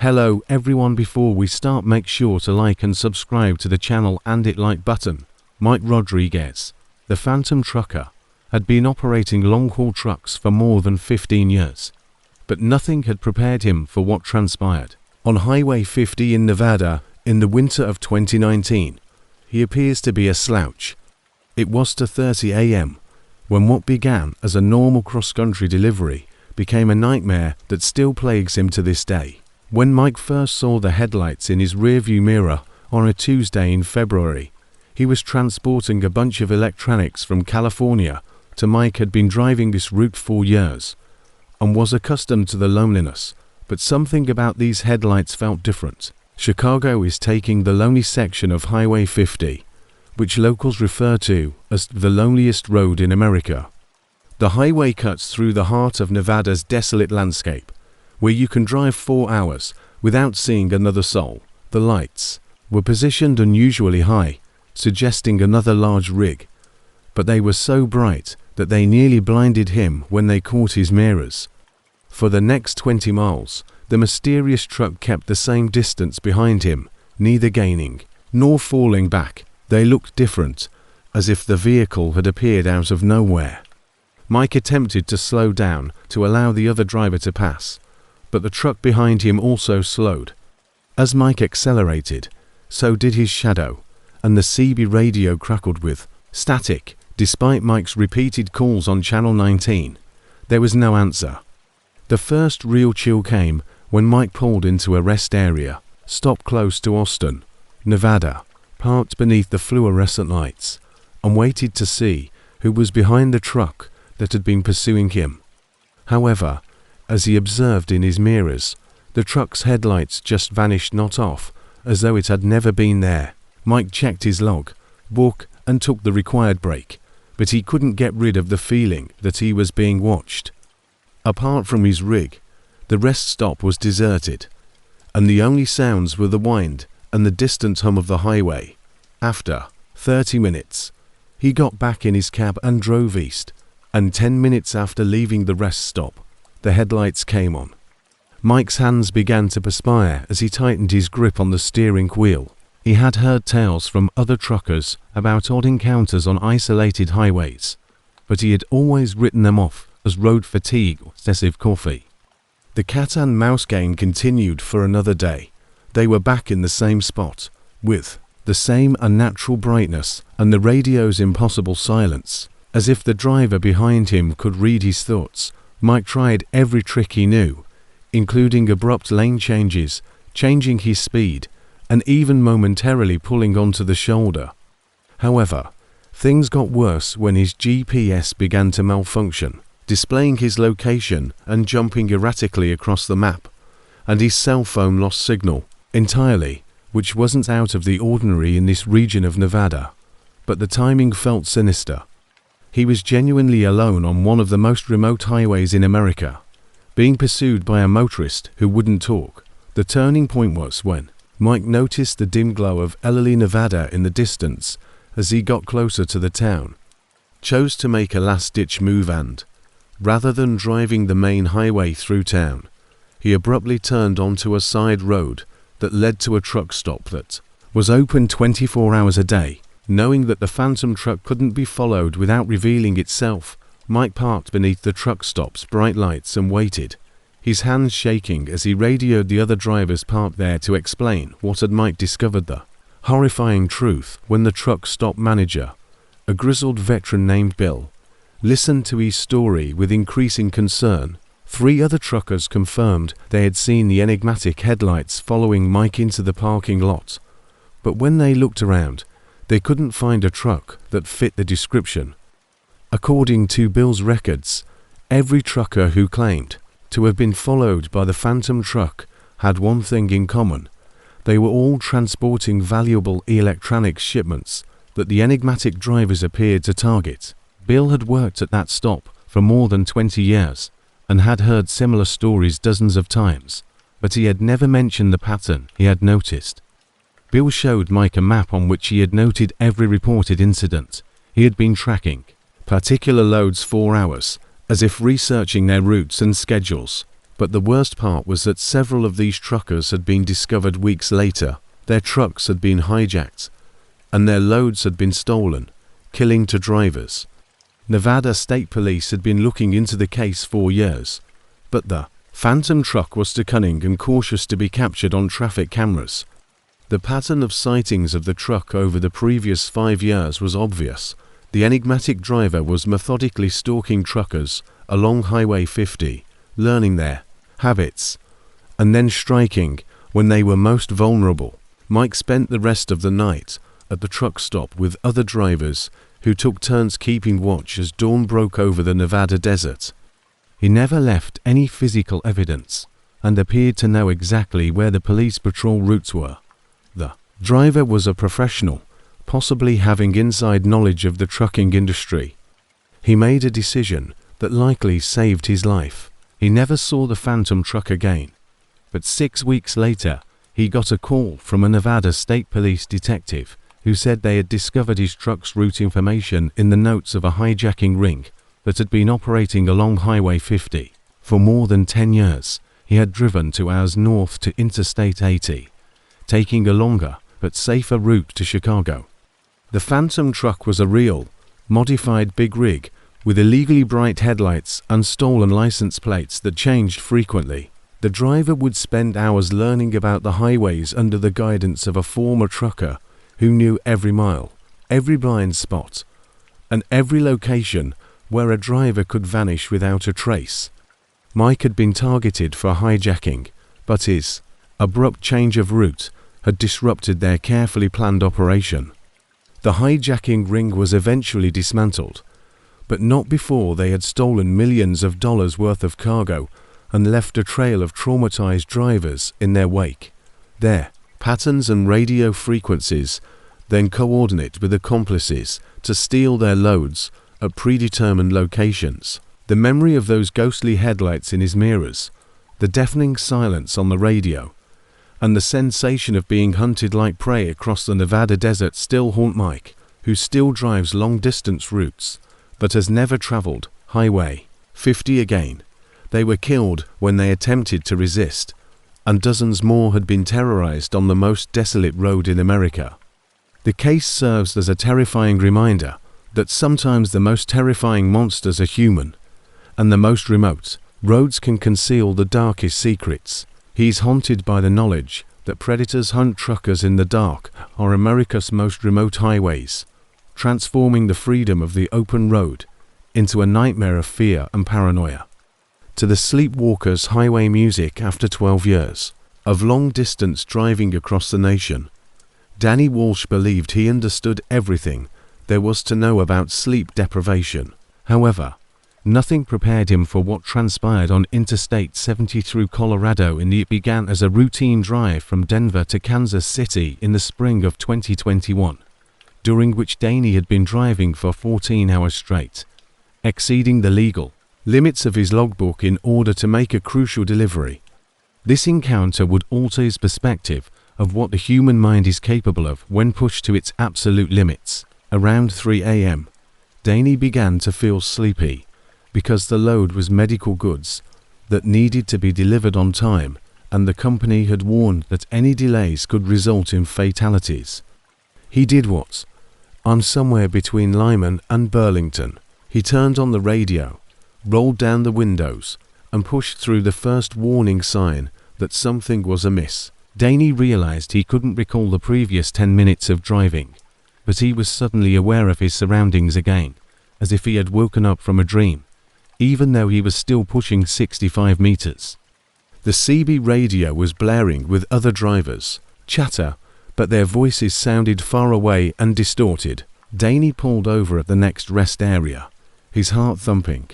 Hello everyone, before we start make sure to like and subscribe to the channel and hit like button. Mike Rodriguez, the Phantom trucker, had been operating long-haul trucks for more than 15 years. But nothing had prepared him for what transpired. On Highway 50 in Nevada, in the winter of 2019, he appears to be a slouch. It was 2:30 a.m. when what began as a normal cross-country delivery became a nightmare that still plagues him to this day. When Mike first saw the headlights in his rearview mirror on a Tuesday in February, he was transporting a bunch of electronics from California to Mike had been driving this route for years and was accustomed to the loneliness, but something about these headlights felt different. Chicago is taking the lonely section of Highway 50, which locals refer to as the loneliest road in America. The highway cuts through the heart of Nevada's desolate landscape, where you can drive 4 hours without seeing another soul. The lights were positioned unusually high, suggesting another large rig, but they were so bright that they nearly blinded him when they caught his mirrors. For the next 20 miles, the mysterious truck kept the same distance behind him, neither gaining nor falling back. They looked different, as if the vehicle had appeared out of nowhere. Mike attempted to slow down to allow the other driver to pass, but the truck behind him also slowed. As Mike accelerated, so did his shadow, and the CB radio crackled with static. Despite Mike's repeated calls on Channel 19, there was no answer. The first real chill came when Mike pulled into a rest area, stopped close to Austin, Nevada, parked beneath the fluorescent lights, and waited to see who was behind the truck that had been pursuing him. However, as he observed in his mirrors, the truck's headlights just vanished, not off, as though it had never been there. Mike checked his log book and took the required break, but he couldn't get rid of the feeling that he was being watched. Apart from his rig, the rest stop was deserted, and the only sounds were the wind and the distant hum of the highway. After 30 minutes, he got back in his cab and drove east, and 10 minutes after leaving the rest stop, the headlights came on. Mike's hands began to perspire as he tightened his grip on the steering wheel. He had heard tales from other truckers about odd encounters on isolated highways, but he had always written them off as road fatigue or excessive coffee. The cat and mouse game continued for another day. They were back in the same spot, with the same unnatural brightness and the radio's impossible silence. As if the driver behind him could read his thoughts, Mike tried every trick he knew, including abrupt lane changes, changing his speed, and even momentarily pulling onto the shoulder. However, things got worse when his GPS began to malfunction, displaying his location and jumping erratically across the map, and his cell phone lost signal entirely, which wasn't out of the ordinary in this region of Nevada, but the timing felt sinister. He was genuinely alone on one of the most remote highways in America, being pursued by a motorist who wouldn't talk. The turning point was when Mike noticed the dim glow of Ellery, Nevada in the distance as he got closer to the town, chose to make a last-ditch move and, rather than driving the main highway through town, he abruptly turned onto a side road that led to a truck stop that was open 24 hours a day. Knowing that the Phantom truck couldn't be followed without revealing itself, Mike parked beneath the truck stop's bright lights and waited, his hands shaking as he radioed the other drivers parked there to explain what had Mike discovered the horrifying truth. When the truck stop manager, a grizzled veteran named Bill, listened to his story with increasing concern. 3 other truckers confirmed they had seen the enigmatic headlights following Mike into the parking lot, but when they looked around, they couldn't find a truck that fit the description. According to Bill's records, every trucker who claimed to have been followed by the Phantom truck had one thing in common. They were all transporting valuable electronics shipments that the enigmatic drivers appeared to target. Bill had worked at that stop for more than 20 years and had heard similar stories dozens of times, but he had never mentioned the pattern he had noticed. Bill showed Mike a map on which he had noted every reported incident. He had been tracking particular loads for hours, as if researching their routes and schedules. But the worst part was that several of these truckers had been discovered weeks later. Their trucks had been hijacked, and their loads had been stolen, killing two drivers. Nevada State Police had been looking into the case for years, but the phantom truck was too cunning and cautious to be captured on traffic cameras. The pattern of sightings of the truck over the previous 5 years was obvious. The enigmatic driver was methodically stalking truckers along Highway 50, learning their habits, and then striking when they were most vulnerable. Mike spent the rest of the night at the truck stop with other drivers who took turns keeping watch as dawn broke over the Nevada desert. He never left any physical evidence and appeared to know exactly where the police patrol routes were. The driver was a professional, possibly having inside knowledge of the trucking industry. He made a decision that likely saved his life. He never saw the phantom truck again, but 6 weeks later, he got a call from a Nevada State Police detective who said they had discovered his truck's route information in the notes of a hijacking ring that had been operating along Highway 50. For more than 10 years, he had driven 2 hours north to Interstate 80, taking a longer but safer route to Chicago. The phantom truck was a real, modified big rig with illegally bright headlights and stolen license plates that changed frequently. The driver would spend hours learning about the highways under the guidance of a former trucker who knew every mile, every blind spot, and every location where a driver could vanish without a trace. Mike had been targeted for hijacking, but his abrupt change of route had disrupted their carefully planned operation. The hijacking ring was eventually dismantled, but not before they had stolen millions of dollars worth of cargo and left a trail of traumatized drivers in their wake. Their patterns and radio frequencies then coordinate with accomplices to steal their loads at predetermined locations. The memory of those ghostly headlights in his mirrors, the deafening silence on the radio, and the sensation of being hunted like prey across the Nevada desert still haunt Mike, who still drives long-distance routes, but has never traveled Highway 50 again. They were killed when they attempted to resist, and dozens more had been terrorized on the most desolate road in America. The case serves as a terrifying reminder that sometimes the most terrifying monsters are human, and the most remote roads can conceal the darkest secrets. He's haunted by the knowledge that predators hunt truckers in the dark on America's most remote highways, transforming the freedom of the open road into a nightmare of fear and paranoia. To the sleepwalkers' highway music after 12 years of long-distance driving across the nation, Danny Walsh believed he understood everything there was to know about sleep deprivation. However, nothing prepared him for what transpired on Interstate 70 through Colorado. It began as a routine drive from Denver to Kansas City in the spring of 2021, during which Danny had been driving for 14 hours straight, exceeding the legal limits of his logbook in order to make a crucial delivery. This encounter would alter his perspective of what the human mind is capable of when pushed to its absolute limits. Around 3 a.m., Danny began to feel sleepy because the load was medical goods that needed to be delivered on time, and the company had warned that any delays could result in fatalities. He did what? On somewhere between Lyman and Burlington. He turned on the radio, rolled down the windows, and pushed through the first warning sign that something was amiss. Danny realized he couldn't recall the previous 10 minutes of driving, but he was suddenly aware of his surroundings again, as if he had woken up from a dream, even though he was still pushing 65 meters. The CB radio was blaring with other drivers' chatter, but their voices sounded far away and distorted. Danny pulled over at the next rest area, his heart thumping,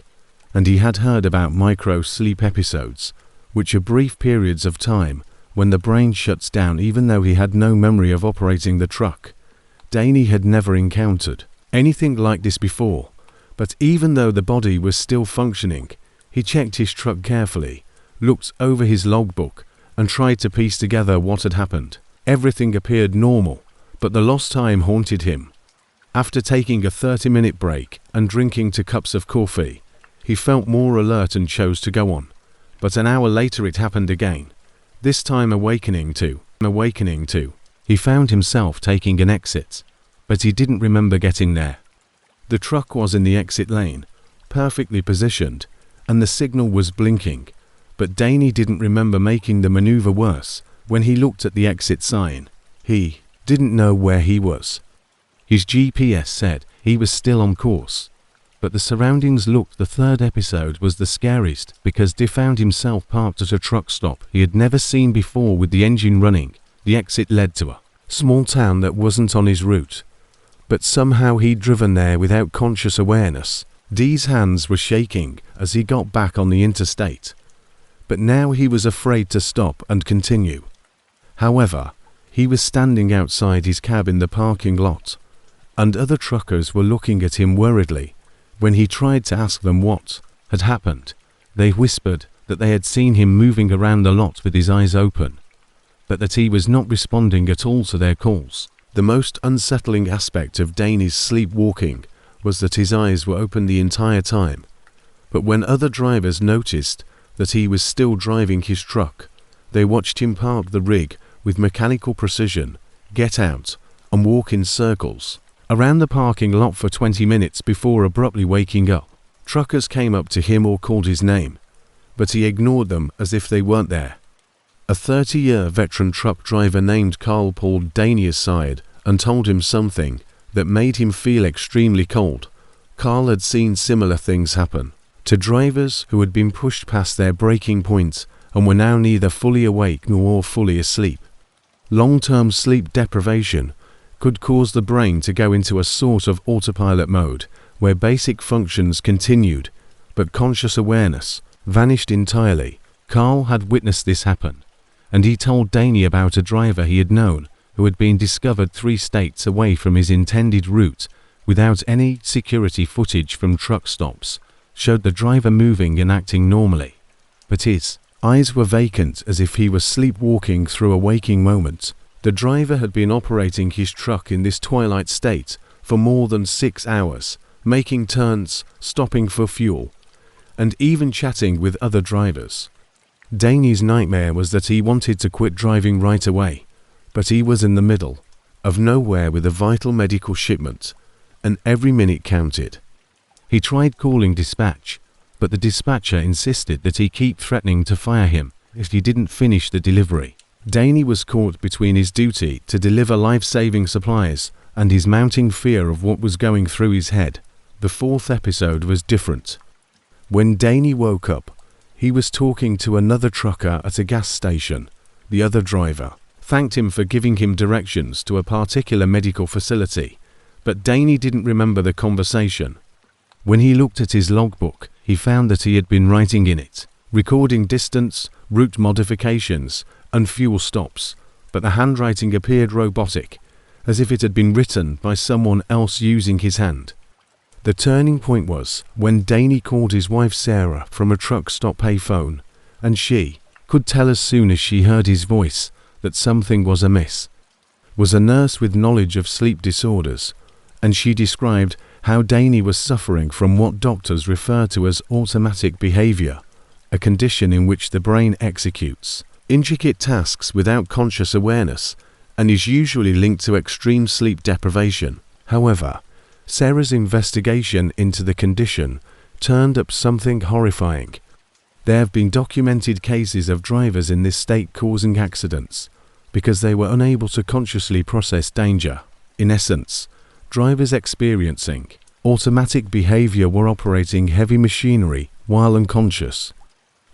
and he had heard about micro-sleep episodes, which are brief periods of time when the brain shuts down even though he had no memory of operating the truck. Danny had never encountered anything like this before, but even though the body was still functioning, he checked his truck carefully, looked over his logbook, and tried to piece together what had happened. Everything appeared normal, but the lost time haunted him. After taking a 30-minute break and drinking 2 cups of coffee, he felt more alert and chose to go on. But an hour later it happened again, this time awakening to. He found himself taking an exit, but he didn't remember getting there. The truck was in the exit lane, perfectly positioned, and the signal was blinking, but Danny didn't remember making the maneuver worse when he looked at the exit sign. He didn't know where he was. His GPS said he was still on course, but the surroundings looked. The third episode was the scariest because he found himself parked at a truck stop he had never seen before with the engine running. The exit led to a small town that wasn't on his route, but somehow he'd driven there without conscious awareness. Dee's hands were shaking as he got back on the interstate, but now he was afraid to stop and continue. However, he was standing outside his cab in the parking lot, and other truckers were looking at him worriedly. When he tried to ask them what had happened, they whispered that they had seen him moving around the lot with his eyes open, but that he was not responding at all to their calls. The most unsettling aspect of Danny's sleepwalking was that his eyes were open the entire time, but when other drivers noticed that he was still driving his truck, they watched him park the rig with mechanical precision, get out, and walk in circles around the parking lot for 20 minutes before abruptly waking up. Truckers came up to him or called his name, but he ignored them as if they weren't there. A 30-year veteran truck driver named Carl pulled Danny aside and told him something that made him feel extremely cold. Carl had seen similar things happen to drivers who had been pushed past their breaking point and were now neither fully awake nor fully asleep. Long-term sleep deprivation could cause the brain to go into a sort of autopilot mode where basic functions continued, but conscious awareness vanished entirely. Carl had witnessed this happen, and he told Danny about a driver he had known who had been discovered 3 states away from his intended route without any security footage from truck stops showed the driver moving and acting normally, but his eyes were vacant as if he was sleepwalking through a waking moment. The driver had been operating his truck in this twilight state for more than 6 hours, making turns, stopping for fuel, and even chatting with other drivers. Danny's nightmare was that he wanted to quit driving right away, but he was in the middle of nowhere with a vital medical shipment, and every minute counted. He tried calling dispatch, but the dispatcher insisted that he keep threatening to fire him if he didn't finish the delivery. Danny was caught between his duty to deliver life-saving supplies and his mounting fear of what was going through his head. The 4th episode was different. When Danny woke up, he was talking to another trucker at a gas station. The other driver thanked him for giving him directions to a particular medical facility, but Danny didn't remember the conversation. When he looked at his logbook, he found that he had been writing in it, recording distance, route modifications, and fuel stops, but the handwriting appeared robotic, as if it had been written by someone else using his hand. The turning point was when Danny called his wife Sarah from a truck stop payphone, and she could tell as soon as she heard his voice that something was amiss. Was a nurse with knowledge of sleep disorders, and she described how Danny was suffering from what doctors refer to as automatic behavior, a condition in which the brain executes intricate tasks without conscious awareness and is usually linked to extreme sleep deprivation. However, Sarah's investigation into the condition turned up something horrifying. There have been documented cases of drivers in this state causing accidents because they were unable to consciously process danger. In essence, drivers experiencing automatic behavior were operating heavy machinery while unconscious.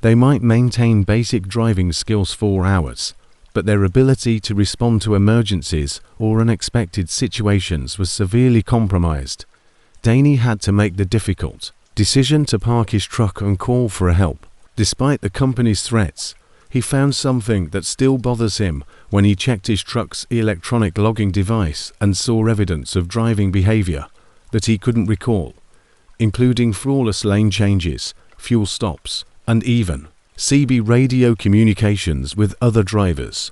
They might maintain basic driving skills for hours, but their ability to respond to emergencies or unexpected situations was severely compromised. Danny had to make the difficult decision to park his truck and call for help. Despite the company's threats, he found something that still bothers him when he checked his truck's electronic logging device and saw evidence of driving behavior that he couldn't recall, including flawless lane changes, fuel stops, and even CB radio communications with other drivers.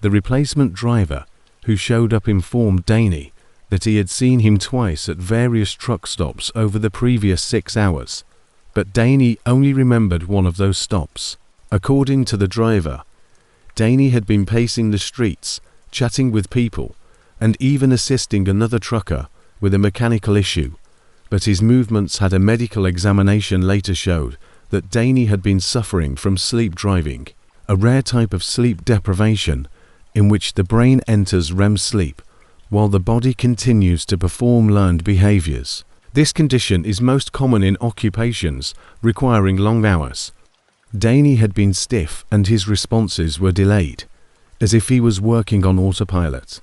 The replacement driver who showed up informed Danny that he had seen him twice at various truck stops over the previous 6 hours, but Danny only remembered one of those stops. According to the driver, Danny had been pacing the streets, chatting with people, and even assisting another trucker with a mechanical issue, but his movements had a medical examination later showed that Danny had been suffering from sleep driving, a rare type of sleep deprivation in which the brain enters REM sleep while the body continues to perform learned behaviors. This condition is most common in occupations requiring long hours. Danny had been stiff and his responses were delayed, as if he was working on autopilot.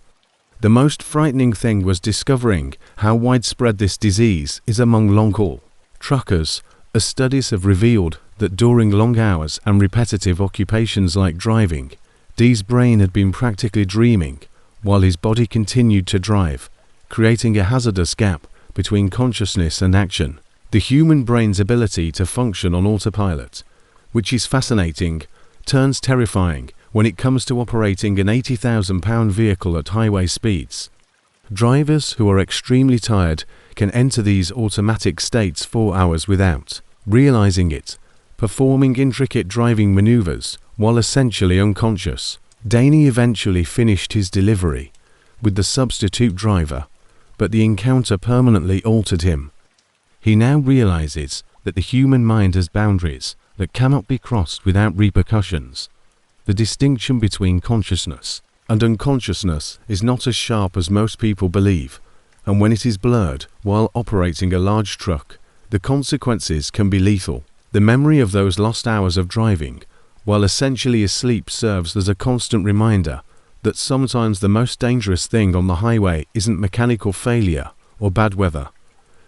The most frightening thing was discovering how widespread this disease is among long-haul truckers, as studies have revealed that during long hours and repetitive occupations like driving, D's brain had been practically dreaming while his body continued to drive, creating a hazardous gap between consciousness and action. The human brain's ability to function on autopilot, which is fascinating, turns terrifying when it comes to operating an 80,000-pound vehicle at highway speeds. Drivers who are extremely tired can enter these automatic states 4 hours without realizing it, performing intricate driving maneuvers while essentially unconscious. Danny eventually finished his delivery with the substitute driver, but the encounter permanently altered him. He now realizes that the human mind has boundaries that cannot be crossed without repercussions. The distinction between consciousness and unconsciousness is not as sharp as most people believe, and when it is blurred while operating a large truck, the consequences can be lethal. The memory of those lost hours of driving, while essentially asleep, serves as a constant reminder that sometimes the most dangerous thing on the highway isn't mechanical failure or bad weather,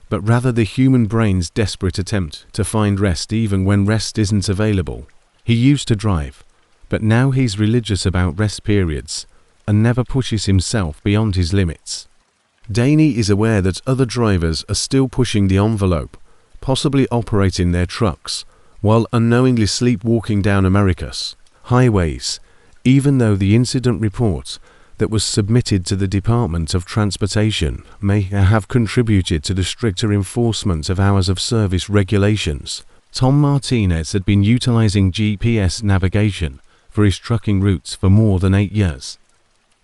but rather the human brain's desperate attempt to find rest even when rest isn't available. He used to drive, but now he's religious about rest periods and never pushes himself beyond his limits. Danny is aware that other drivers are still pushing the envelope, possibly operating their trucks while unknowingly sleepwalking down America's highways, even though the incident report that was submitted to the Department of Transportation may have contributed to the stricter enforcement of hours of service regulations. Tom Martinez had been utilizing GPS navigation for his trucking routes for more than 8 years,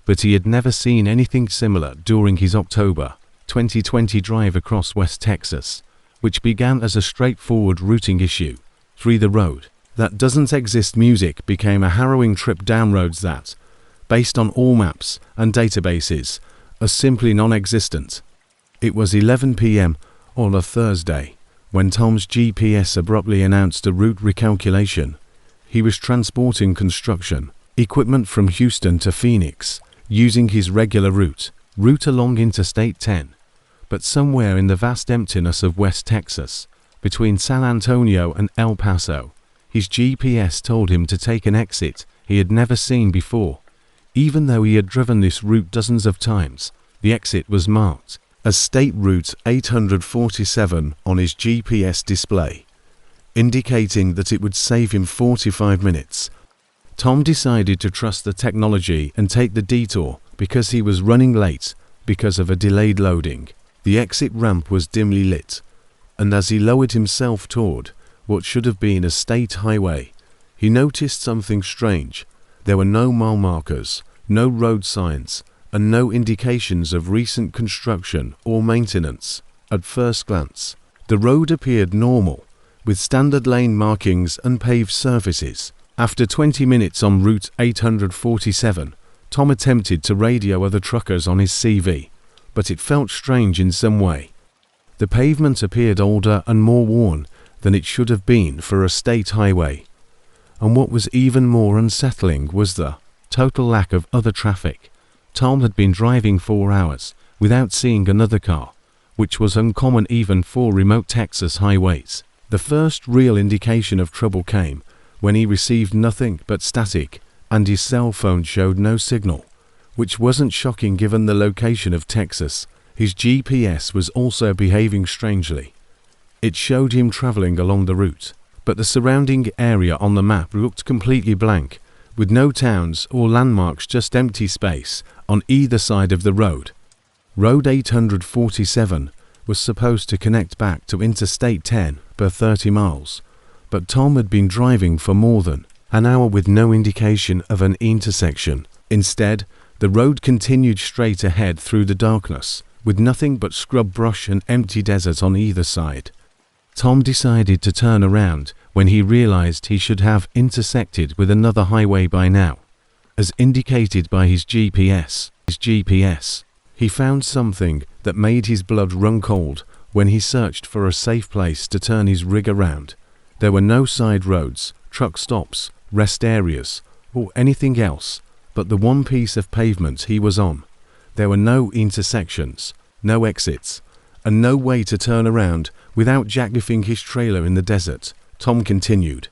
but he had never seen anything similar during his October 2020 drive across West Texas, which began as a straightforward routing issue through the road that doesn't exist. Music became a harrowing trip down roads that, based on all maps and databases, are simply non-existent. It was 11 p.m. on a Thursday when Tom's GPS abruptly announced a route recalculation. He was transporting construction equipment from Houston to Phoenix using his regular route along Interstate 10, but somewhere in the vast emptiness of West Texas, between San Antonio and El Paso, his GPS told him to take an exit he had never seen before. Even though he had driven this route dozens of times, the exit was marked as State Route 847 on his GPS display, indicating that it would save him 45 minutes. Tom decided to trust the technology and take the detour because he was running late because of a delayed loading. The exit ramp was dimly lit, and as he lowered himself toward what should have been a state highway, he noticed something strange. There were no mile markers, no road signs, and no indications of recent construction or maintenance. At first glance, the road appeared normal, with standard lane markings and paved surfaces. After 20 minutes on Route 847, Tom attempted to radio other truckers on his CV, but it felt strange in some way. The pavement appeared older and more worn than it should have been for a state highway. And what was even more unsettling was the total lack of other traffic. Tom had been driving 4 hours without seeing another car, which was uncommon even for remote Texas highways. The first real indication of trouble came when he received nothing but static and his cell phone showed no signal, which wasn't shocking given the location of Texas. His GPS was also behaving strangely. It showed him traveling along the route, but the surrounding area on the map looked completely blank, with no towns or landmarks, just empty space on either side of the road. Road 847 was supposed to connect back to Interstate 10 per 30 miles, but Tom had been driving for more than An hour with no indication of an intersection. Instead, the road continued straight ahead through the darkness, with nothing but scrub brush and empty desert on either side. Tom decided to turn around when he realized he should have intersected with another highway by now, as indicated by his GPS. He found something that made his blood run cold when he searched for a safe place to turn his rig around. There were no side roads, truck stops, rest areas, or anything else but the one piece of pavement he was on. There were no intersections, no exits, and no way to turn around without jackkniffing his trailer in the desert. Tom continued.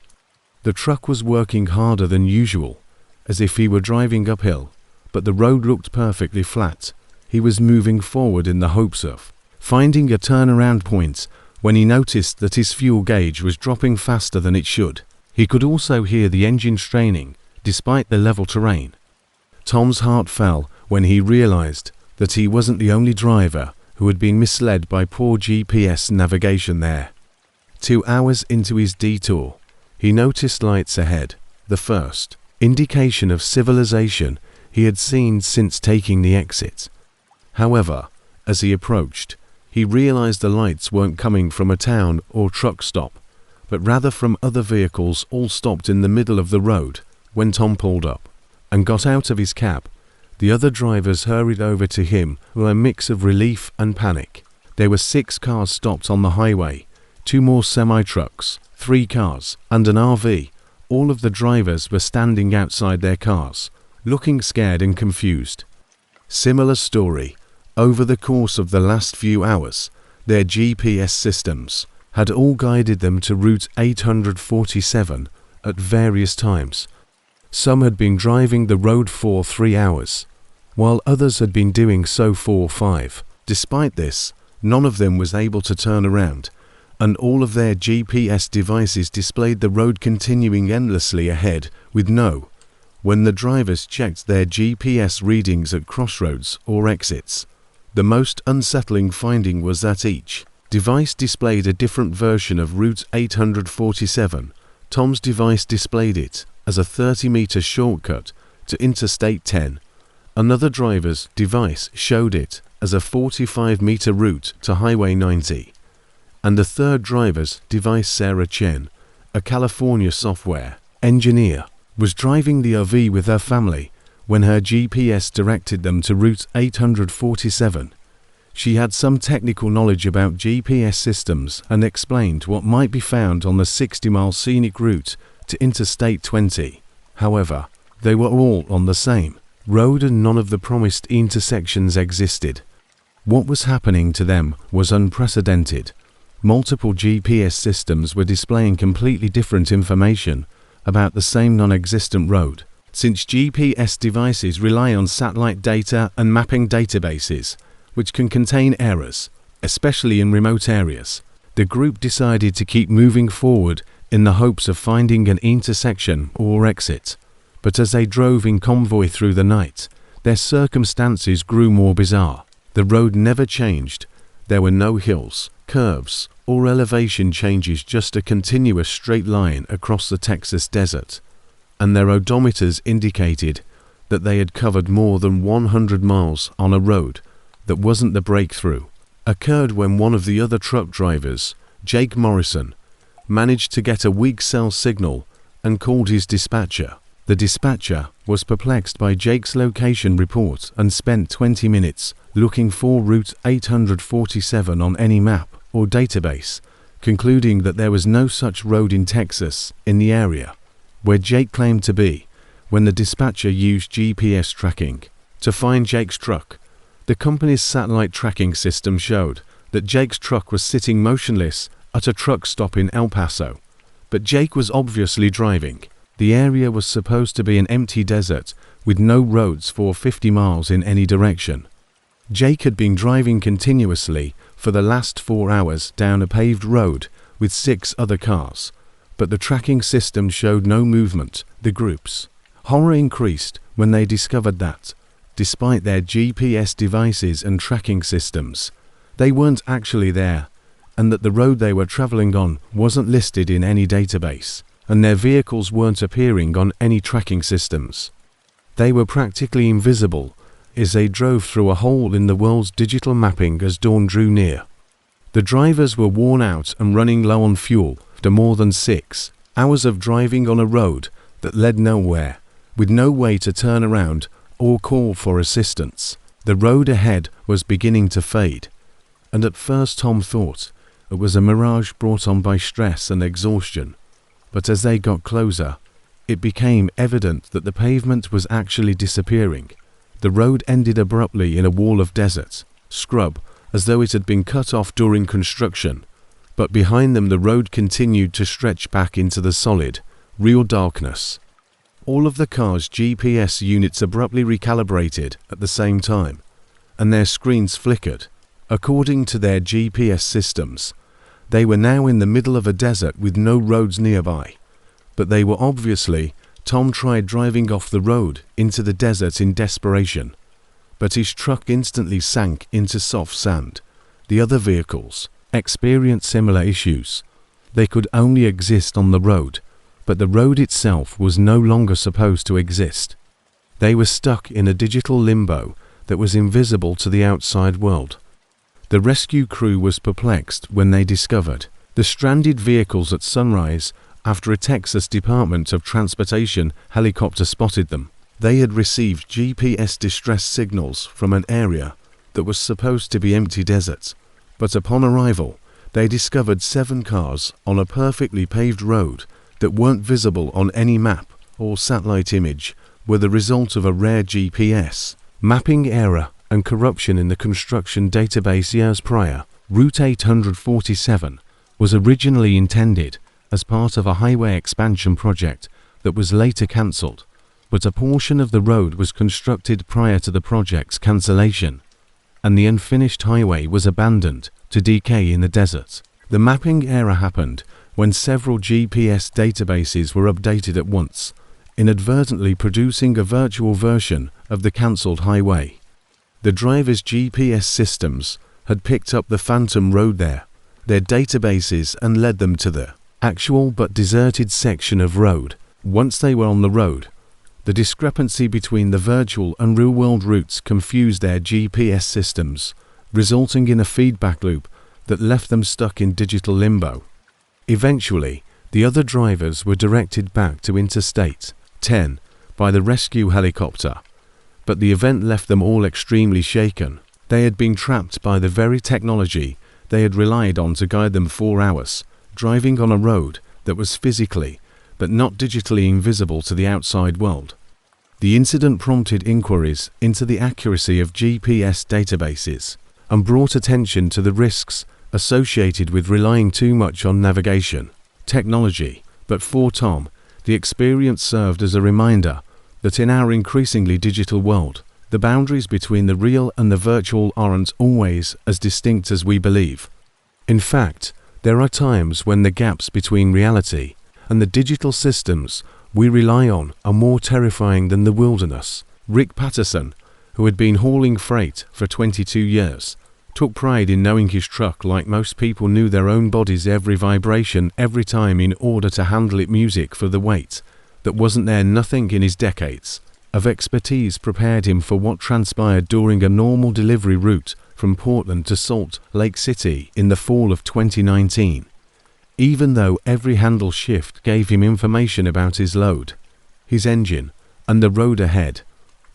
The truck was working harder than usual, as if he were driving uphill, but the road looked perfectly flat. He was moving forward in the hopes of finding a turnaround point when he noticed that his fuel gauge was dropping faster than it should. He could also hear the engine straining, despite the level terrain. Tom's heart fell when he realized that he wasn't the only driver who had been misled by poor GPS navigation there. 2 hours into his detour, he noticed lights ahead, the first indication of civilization he had seen since taking the exit. However, as he approached, he realized the lights weren't coming from a town or truck stop, but rather from other vehicles all stopped in the middle of the road. When Tom pulled up and got out of his cab, the other drivers hurried over to him with a mix of relief and panic. There were 6 cars stopped on the highway, 2 more semi-trucks, 3 cars, and an RV. All of the drivers were standing outside their cars, looking scared and confused. Similar story. Over the course of the last few hours, their GPS systems had all guided them to Route 847 at various times. Some had been driving the road for 3 hours, while others had been doing so for 5. Despite this, none of them was able to turn around, and all of their GPS devices displayed the road continuing endlessly ahead with no. When the drivers checked their GPS readings at crossroads or exits, the most unsettling finding was that each device displayed a different version of Route 847. Tom's device displayed it as a 30-meter shortcut to Interstate 10. Another driver's device showed it as a 45-meter route to Highway 90. And the third driver's device, Sarah Chen, a California software engineer, was driving the RV with her family when her GPS directed them to Route 847. She had some technical knowledge about GPS systems and explained what might be found on the 60-mile scenic route to Interstate 20. However, they were all on the same road and none of the promised intersections existed. What was happening to them was unprecedented. Multiple GPS systems were displaying completely different information about the same non-existent road. Since GPS devices rely on satellite data and mapping databases, which can contain errors, especially in remote areas, the group decided to keep moving forward in the hopes of finding an intersection or exit. But as they drove in convoy through the night, their circumstances grew more bizarre. The road never changed. There were no hills, curves, or elevation changes, just a continuous straight line across the Texas desert. And their odometers indicated that they had covered more than 100 miles on a road that wasn't. The breakthrough occurred when one of the other truck drivers, Jake Morrison, managed to get a weak cell signal and called his dispatcher. The dispatcher was perplexed by Jake's location report and spent 20 minutes looking for Route 847 on any map or database, concluding that there was no such road in Texas in the area where Jake claimed to be. When the dispatcher used GPS tracking to find Jake's truck, the company's satellite tracking system showed that Jake's truck was sitting motionless at a truck stop in El Paso. But Jake was obviously driving. The area was supposed to be an empty desert with no roads for 50 miles in any direction. Jake had been driving continuously for the last 4 hours down a paved road with 6 other cars, but the tracking system showed no movement. The group's horror increased when they discovered that, despite their GPS devices and tracking systems, they weren't actually there, and that the road they were traveling on wasn't listed in any database. and their vehicles weren't appearing on any tracking systems. They were practically invisible as they drove through a hole in the world's digital mapping as dawn drew near. The drivers were worn out and running low on fuel after more than 6 hours of driving on a road that led nowhere, with no way to turn around or call for assistance. The road ahead was beginning to fade, and at first Tom thought it was a mirage brought on by stress and exhaustion. But as they got closer, it became evident that the pavement was actually disappearing. The road ended abruptly in a wall of desert, scrub, as though it had been cut off during construction, but behind them the road continued to stretch back into the solid, real darkness. All of the car's GPS units abruptly recalibrated at the same time, and their screens flickered. According to their GPS systems, they were now in the middle of a desert with no roads nearby, but they were obviously. Tom tried driving off the road into the desert in desperation, but his truck instantly sank into soft sand. The other vehicles experienced similar issues. They could only exist on the road, but the road itself was no longer supposed to exist. They were stuck in a digital limbo that was invisible to the outside world. The rescue crew was perplexed when they discovered the stranded vehicles at sunrise after a Texas Department of Transportation helicopter spotted them. They had received GPS distress signals from an area that was supposed to be empty desert, but upon arrival, they discovered 7 cars on a perfectly paved road that weren't visible on any map or satellite image, were the result of a rare GPS mapping error and corruption in the construction database years prior. Route 847 was originally intended as part of a highway expansion project that was later cancelled, but a portion of the road was constructed prior to the project's cancellation, and the unfinished highway was abandoned to decay in the desert. The mapping error happened when several GPS databases were updated at once, inadvertently producing a virtual version of the cancelled highway. The driver's GPS systems had picked up the phantom road there, their databases, and led them to the actual but deserted section of road. Once they were on the road, the discrepancy between the virtual and real-world routes confused their GPS systems, resulting in a feedback loop that left them stuck in digital limbo. Eventually, the other drivers were directed back to Interstate 10 by the rescue helicopter, but the event left them all extremely shaken. They had been trapped by the very technology they had relied on to guide them 4 hours, driving on a road that was physically, but not digitally invisible to the outside world. The incident prompted inquiries into the accuracy of GPS databases and brought attention to the risks associated with relying too much on navigation technology. But for Tom, the experience served as a reminder that in our increasingly digital world, the boundaries between the real and the virtual aren't always as distinct as we believe. In fact, there are times when the gaps between reality and the digital systems we rely on are more terrifying than the wilderness. Rick Patterson, who had been hauling freight for 22 years, took pride in knowing his truck like most people knew their own body's every vibration every time in order to handle it. Music for the weight that wasn't there. Nothing in his decades of expertise prepared him for what transpired during a normal delivery route from Portland to Salt Lake City in the fall of 2019. Even though every handle shift gave him information about his load, his engine, and the road ahead,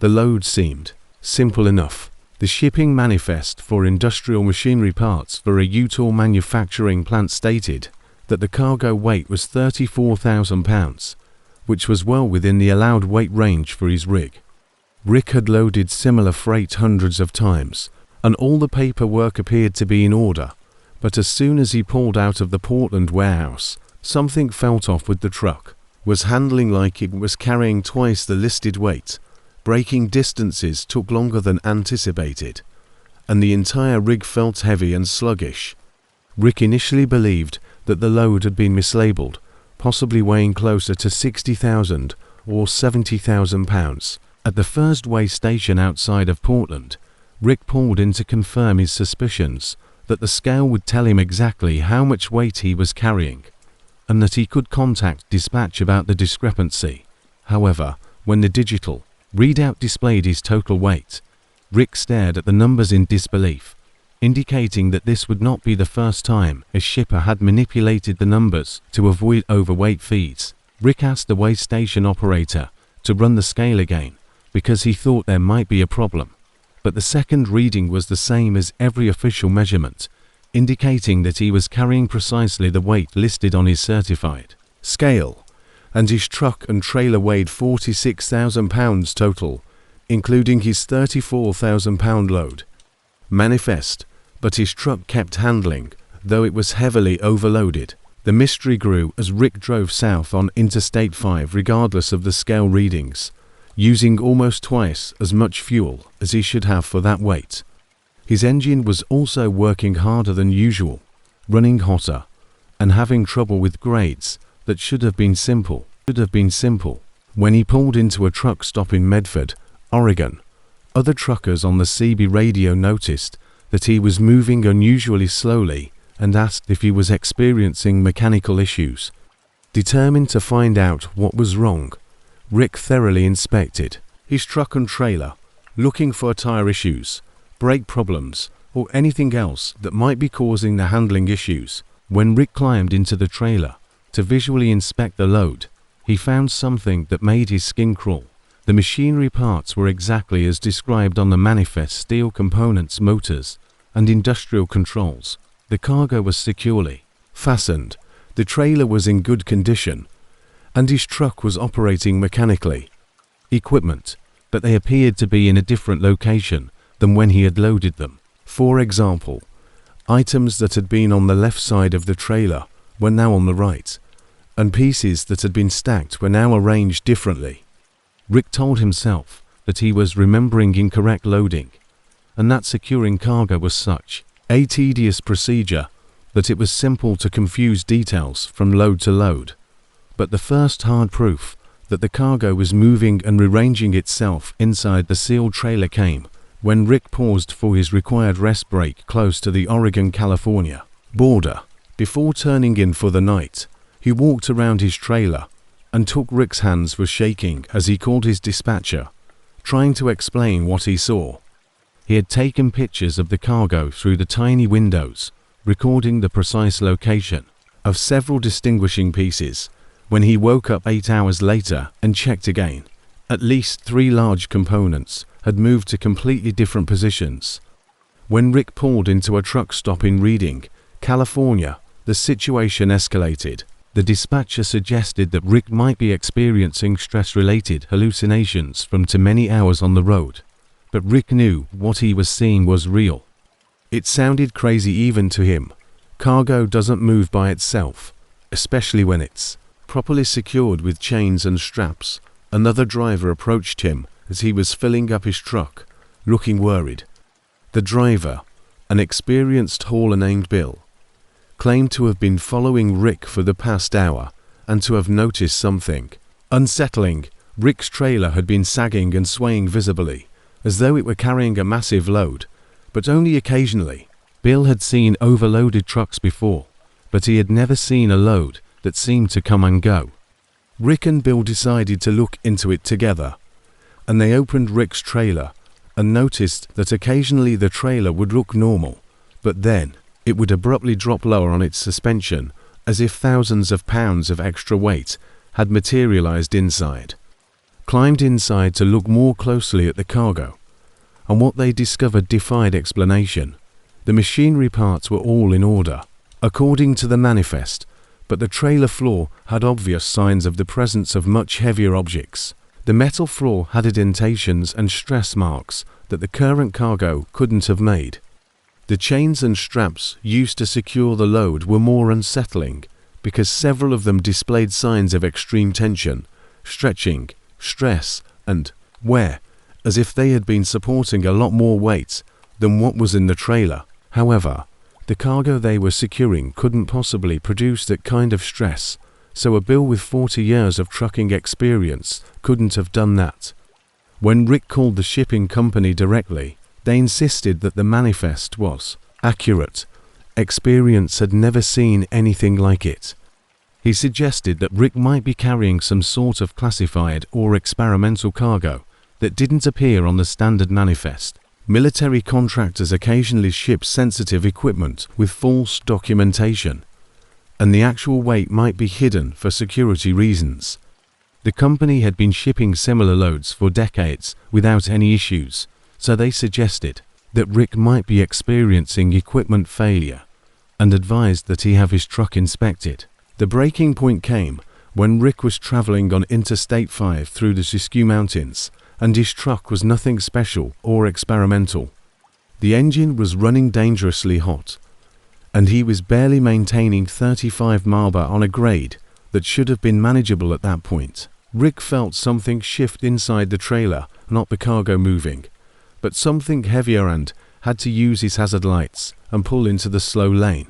the load seemed simple enough. The shipping manifest for industrial machinery parts for a Utah manufacturing plant stated that the cargo weight was 34,000 pounds, which was well within the allowed weight range for his rig. Rick had loaded similar freight hundreds of times, and all the paperwork appeared to be in order, but as soon as he pulled out of the Portland warehouse, something felt off with the truck. Was handling like it was carrying twice the listed weight. Braking distances took longer than anticipated, and the entire rig felt heavy and sluggish. Rick initially believed that the load had been mislabeled, possibly weighing closer to 60,000 or 70,000 pounds. At the first weigh station outside of Portland, Rick pulled in to confirm his suspicions that the scale would tell him exactly how much weight he was carrying, and that he could contact dispatch about the discrepancy. However, when the digital readout displayed his total weight, Rick stared at the numbers in disbelief, indicating that this would not be the first time a shipper had manipulated the numbers to avoid overweight fees. Rick asked the weigh station operator to run the scale again because he thought there might be a problem, but the second reading was the same as every official measurement, indicating that he was carrying precisely the weight listed on his certified scale, and his truck and trailer weighed 46,000 pounds total, including his 34,000 pound load. Manifest, but his truck kept handling, though it was heavily overloaded. The mystery grew as Rick drove south on Interstate 5 regardless of the scale readings, using almost twice as much fuel as he should have for that weight. His engine was also working harder than usual, running hotter, and having trouble with grades that should have been simple. When he pulled into a truck stop in Medford, Oregon, other truckers on the CB radio noticed that he was moving unusually slowly and asked if he was experiencing mechanical issues. Determined to find out what was wrong, Rick thoroughly inspected his truck and trailer, looking for tire issues, brake problems, or anything else that might be causing the handling issues. When Rick climbed into the trailer to visually inspect the load, he found something that made his skin crawl. The machinery parts were exactly as described on the manifest: steel components, motors, and industrial controls. The cargo was securely fastened, the trailer was in good condition, and his truck was operating mechanically. Equipment, but they appeared to be in a different location than when he had loaded them. For example, items that had been on the left side of the trailer were now on the right, and pieces that had been stacked were now arranged differently. Rick told himself that he was remembering incorrect loading, and that securing cargo was such a tedious procedure that it was simple to confuse details from load to load. But the first hard proof that the cargo was moving and rearranging itself inside the sealed trailer came when Rick paused for his required rest break close to the Oregon-California border. Before turning in for the night, he walked around his trailer, and Rick's hands were shaking as he called his dispatcher, trying to explain what he saw. He had taken pictures of the cargo through the tiny windows, recording the precise location of several distinguishing pieces. When he woke up 8 hours later and checked again, at least 3 large components had moved to completely different positions. When Rick pulled into a truck stop in Reading, California, the situation escalated. The dispatcher suggested that Rick might be experiencing stress-related hallucinations from too many hours on the road, but Rick knew what he was seeing was real. It sounded crazy even to him. Cargo doesn't move by itself, especially when it's properly secured with chains and straps. Another driver approached him as he was filling up his truck, looking worried. The driver, an experienced hauler named Bill, claimed to have been following Rick for the past hour and to have noticed something unsettling. Rick's trailer had been sagging and swaying visibly, as though it were carrying a massive load, but only occasionally. Bill had seen overloaded trucks before, but he had never seen a load that seemed to come and go. Rick and Bill decided to look into it together, and they opened Rick's trailer and noticed that occasionally the trailer would look normal, but then it would abruptly drop lower on its suspension, as if thousands of pounds of extra weight had materialized inside. Climbed inside to look more closely at the cargo, and what they discovered defied explanation. The machinery parts were all in order, according to the manifest, but the trailer floor had obvious signs of the presence of much heavier objects. The metal floor had indentations and stress marks that the current cargo couldn't have made. The chains and straps used to secure the load were more unsettling because several of them displayed signs of extreme tension, stretching, stress, and wear, as if they had been supporting a lot more weight than what was in the trailer. However, the cargo they were securing couldn't possibly produce that kind of stress, so a Bill with 40 years of trucking experience couldn't have done that. When Rick called the shipping company directly, they insisted that the manifest was accurate. Experience had never seen anything like it. He suggested that Rick might be carrying some sort of classified or experimental cargo that didn't appear on the standard manifest. Military contractors occasionally ship sensitive equipment with false documentation, and the actual weight might be hidden for security reasons. The company had been shipping similar loads for decades without any issues, so they suggested that Rick might be experiencing equipment failure and advised that he have his truck inspected. The breaking point came when Rick was traveling on Interstate 5 through the Siskiyou Mountains, and his truck was nothing special or experimental. The engine was running dangerously hot, and he was barely maintaining 35 mph on a grade that should have been manageable at that point. Rick felt something shift inside the trailer, not the cargo moving, but something heavier, and had to use his hazard lights and pull into the slow lane.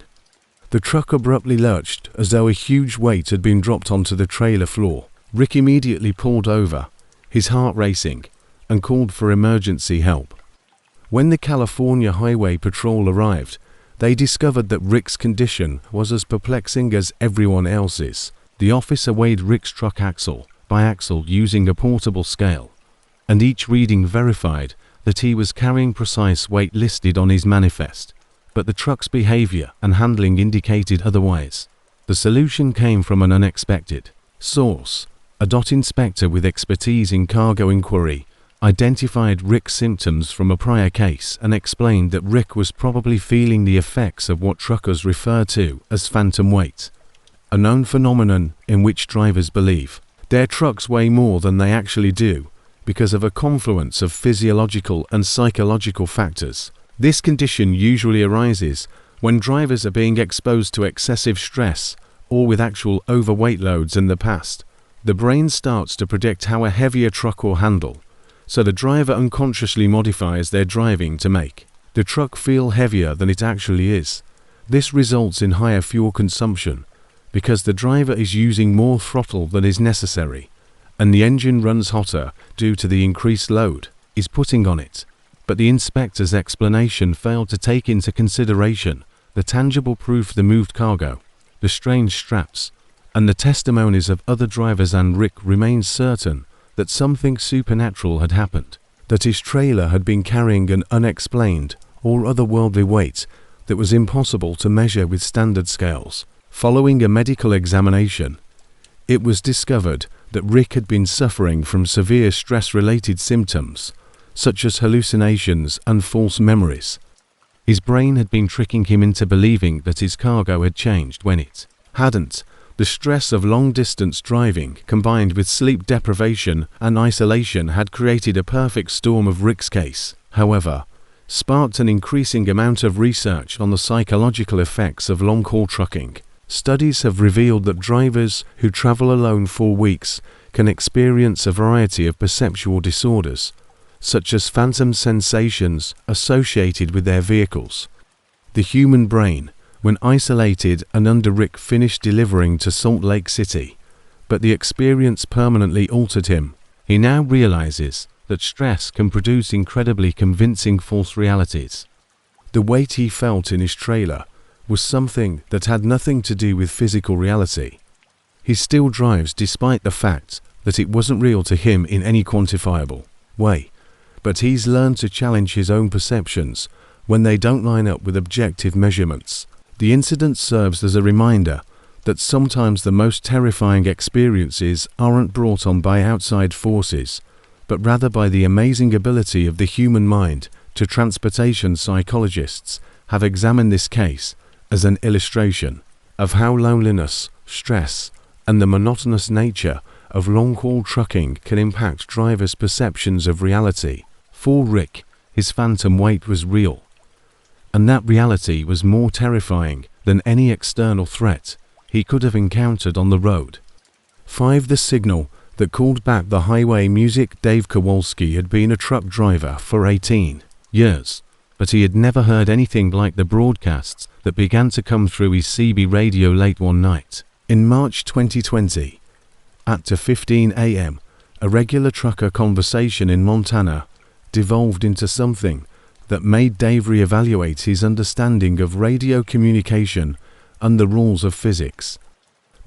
The truck abruptly lurched as though a huge weight had been dropped onto the trailer floor. Rick immediately pulled over, his heart racing, and called for emergency help. When the California Highway Patrol arrived, they discovered that Rick's condition was as perplexing as everyone else's. The officer weighed Rick's truck axle by axle using a portable scale, and each reading verified that he was carrying precise weight listed on his manifest, but the truck's behavior and handling indicated otherwise. The solution came from an unexpected source. A DOT inspector with expertise in cargo inquiry identified Rick's symptoms from a prior case and explained that Rick was probably feeling the effects of what truckers refer to as phantom weight, a known phenomenon in which drivers believe their trucks weigh more than they actually do because of a confluence of physiological and psychological factors. This condition usually arises when drivers are being exposed to excessive stress or with actual overweight loads in the past. The brain starts to predict how a heavier truck will handle, so the driver unconsciously modifies their driving to make the truck feel heavier than it actually is. This results in higher fuel consumption because the driver is using more throttle than is necessary, and the engine runs hotter due to the increased load is putting on it. But the inspector's explanation failed to take into consideration the tangible proof, the moved cargo, the strange straps, and the testimonies of other drivers, and Rick remained certain that something supernatural had happened, that his trailer had been carrying an unexplained or otherworldly weight that was impossible to measure with standard scales. Following a medical examination, it was discovered that Rick had been suffering from severe stress-related symptoms, such as hallucinations and false memories. His brain had been tricking him into believing that his cargo had changed when it hadn't. The stress of long-distance driving, combined with sleep deprivation and isolation, had created a perfect storm of Rick's case. However, sparked an increasing amount of research on the psychological effects of long-haul trucking. Studies have revealed that drivers who travel alone for weeks can experience a variety of perceptual disorders, such as phantom sensations associated with their vehicles. The human brain, when isolated and under Rick, finished delivering to Salt Lake City, but the experience permanently altered him. He now realizes that stress can produce incredibly convincing false realities. The weight he felt in his trailer was something that had nothing to do with physical reality. He still drives despite the fact that it wasn't real to him in any quantifiable way, but he's learned to challenge his own perceptions when they don't line up with objective measurements. The incident serves as a reminder that sometimes the most terrifying experiences aren't brought on by outside forces, but rather by the amazing ability of the human mind to. Transportation psychologists have examined this case as an illustration of how loneliness, stress, and the monotonous nature of long-haul trucking can impact drivers' perceptions of reality. For Rick, his phantom weight was real, and that reality was more terrifying than any external threat he could have encountered on the road. 5. The signal that called back the highway music. Dave Kowalski had been a truck driver for 18 years, but he had never heard anything like the broadcasts that began to come through his CB radio late one night. In March 2020, at 2:15 a.m., a regular trucker conversation in Montana devolved into something that made Dave reevaluate his understanding of radio communication and the rules of physics.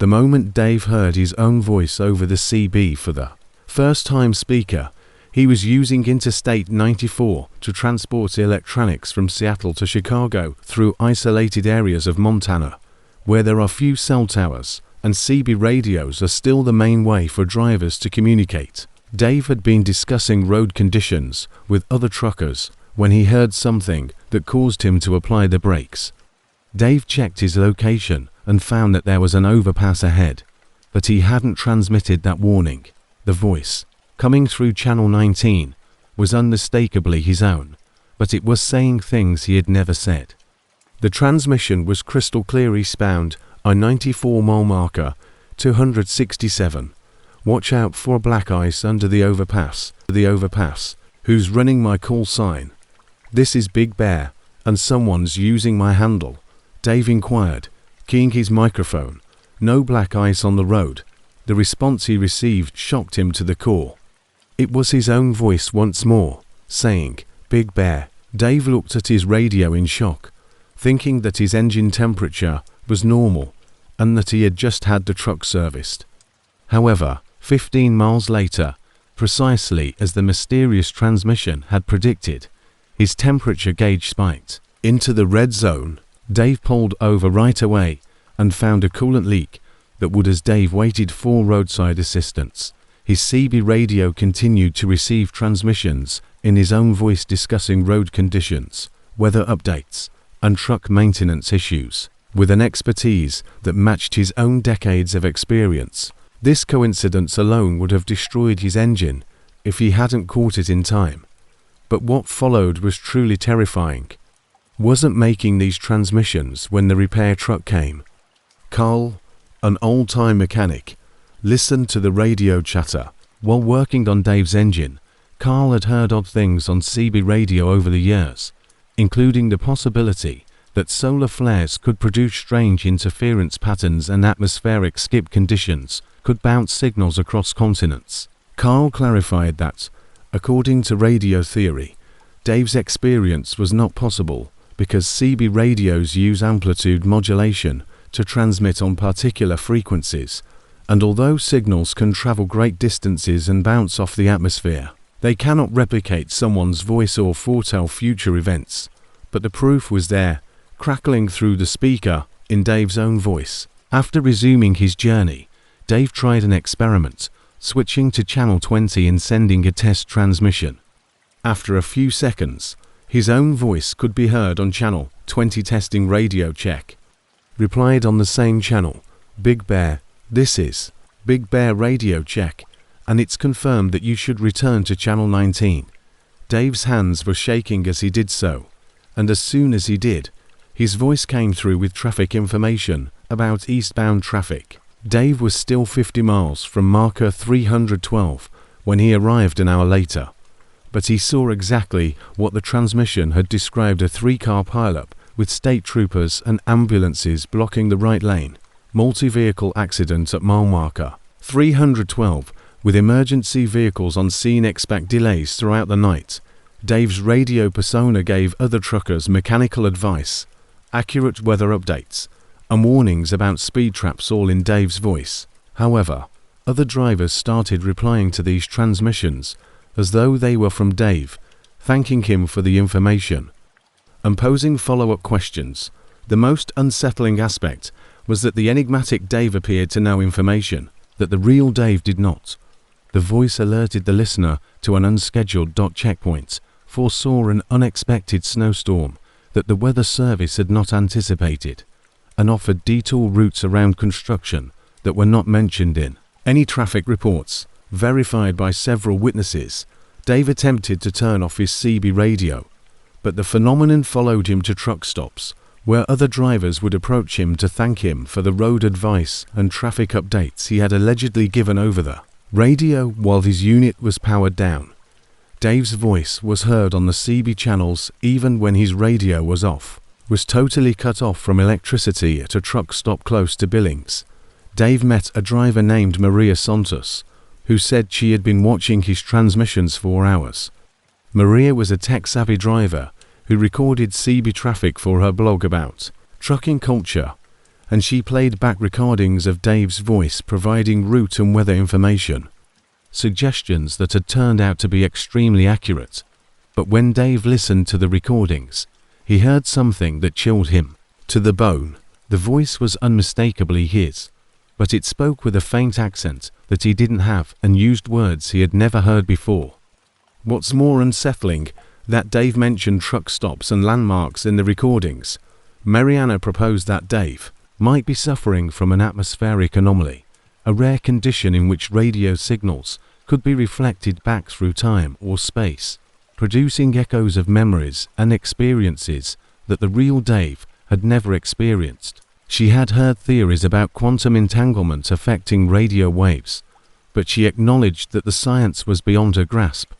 The moment Dave heard his own voice over the CB for the first-time speaker, he was using Interstate 94 to transport electronics from Seattle to Chicago through isolated areas of Montana, where there are few cell towers, and CB radios are still the main way for drivers to communicate. Dave had been discussing road conditions with other truckers when he heard something that caused him to apply the brakes. Dave checked his location and found that there was an overpass ahead, but he hadn't transmitted that warning. The voice, coming through channel 19, was unmistakably his own, but it was saying things he had never said. The transmission was crystal clear eastbound, a 94-mile marker, 267. Watch out for black ice under the overpass, who's running my call sign? This is Big Bear, and someone's using my handle, Dave inquired, keying his microphone. No black ice on the road. The response he received shocked him to the core. It was his own voice once more, saying, Big Bear. Dave looked at his radio in shock, thinking that his engine temperature was normal and that he had just had the truck serviced. However, 15 miles later, precisely as the mysterious transmission had predicted, his temperature gauge spiked into the red zone. Dave pulled over right away and found a coolant leak that would, as Dave waited for roadside assistance. His CB radio continued to receive transmissions in his own voice discussing road conditions, weather updates, and truck maintenance issues, with an expertise that matched his own decades of experience. This coincidence alone would have destroyed his engine if he hadn't caught it in time. But what followed was truly terrifying. Wasn't making these transmissions when the repair truck came. Carl, an old-time mechanic, listened to the radio chatter. While working on Dave's engine, Carl had heard odd things on CB radio over the years, including the possibility that solar flares could produce strange interference patterns and atmospheric skip conditions could bounce signals across continents. Carl clarified that, according to radio theory, Dave's experience was not possible because CB radios use amplitude modulation to transmit on particular frequencies, and although signals can travel great distances and bounce off the atmosphere, they cannot replicate someone's voice or foretell future events. But the proof was there, crackling through the speaker in Dave's own voice. After resuming his journey, Dave tried an experiment, switching to channel 20 and sending a test transmission. After a few seconds, his own voice could be heard on channel 20. Testing radio check. Replied on the same channel, Big Bear, this is Big Bear radio check, and it's confirmed that you should return to channel 19. Dave's hands were shaking as he did so, and as soon as he did, his voice came through with traffic information about eastbound traffic. Dave was still 50 miles from marker 312 when he arrived an hour later, but he saw exactly what the transmission had described: a 3-car pileup with state troopers and ambulances blocking the right lane, multi-vehicle accident at mile marker 312 with emergency vehicles on scene. Expect delays throughout the night. Dave's radio persona gave other truckers mechanical advice, accurate weather updates, and warnings about speed traps, all in Dave's voice. However, other drivers started replying to these transmissions as though they were from Dave, thanking him for the information and posing follow-up questions. The most unsettling aspect was that the enigmatic Dave appeared to know information that the real Dave did not. The voice alerted the listener to an unscheduled checkpoint, foresaw an unexpected snowstorm that the weather service had not anticipated, and offered detour routes around construction that were not mentioned in any traffic reports. Verified by several witnesses, Dave attempted to turn off his CB radio, but the phenomenon followed him to truck stops, where other drivers would approach him to thank him for the road advice and traffic updates he had allegedly given over the radio while his unit was powered down. Dave's voice was heard on the CB channels even when his radio was off, was totally cut off from electricity at a truck stop close to Billings. Dave met a driver named Maria Santos, who said she had been watching his transmissions for hours. Maria was a tech-savvy driver who recorded CB traffic for her blog about trucking culture, and she played back recordings of Dave's voice providing route and weather information, suggestions that had turned out to be extremely accurate. But when Dave listened to the recordings, he heard something that chilled him to the bone. The voice was unmistakably his, but it spoke with a faint accent that he didn't have and used words he had never heard before. What's more unsettling, that Dave mentioned truck stops and landmarks in the recordings. Mariana proposed that Dave might be suffering from an atmospheric anomaly, a rare condition in which radio signals could be reflected back through time or space, producing echoes of memories and experiences that the real Dave had never experienced. She had heard theories about quantum entanglement affecting radio waves, but she acknowledged that the science was beyond her grasp.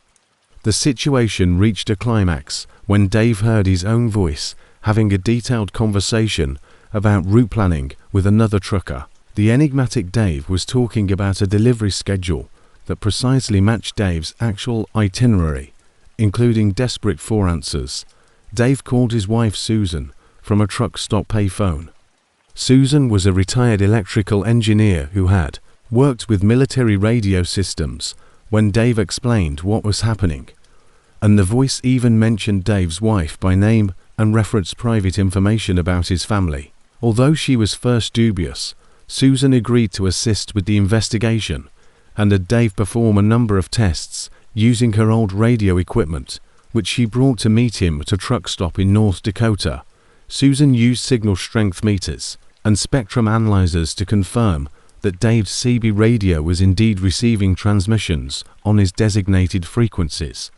The situation reached a climax when Dave heard his own voice having a detailed conversation about route planning with another trucker. The enigmatic Dave was talking about a delivery schedule that precisely matched Dave's actual itinerary, including desperate for answers. Dave called his wife Susan from a truck stop payphone. Susan was a retired electrical engineer who had worked with military radio systems when Dave explained what was happening, and the voice even mentioned Dave's wife by name and referenced private information about his family. Although she was first dubious, Susan agreed to assist with the investigation and had Dave perform a number of tests using her old radio equipment, which she brought to meet him at a truck stop in North Dakota. Susan used signal strength meters and spectrum analyzers to confirm that Dave's CB radio was indeed receiving transmissions on his designated frequencies,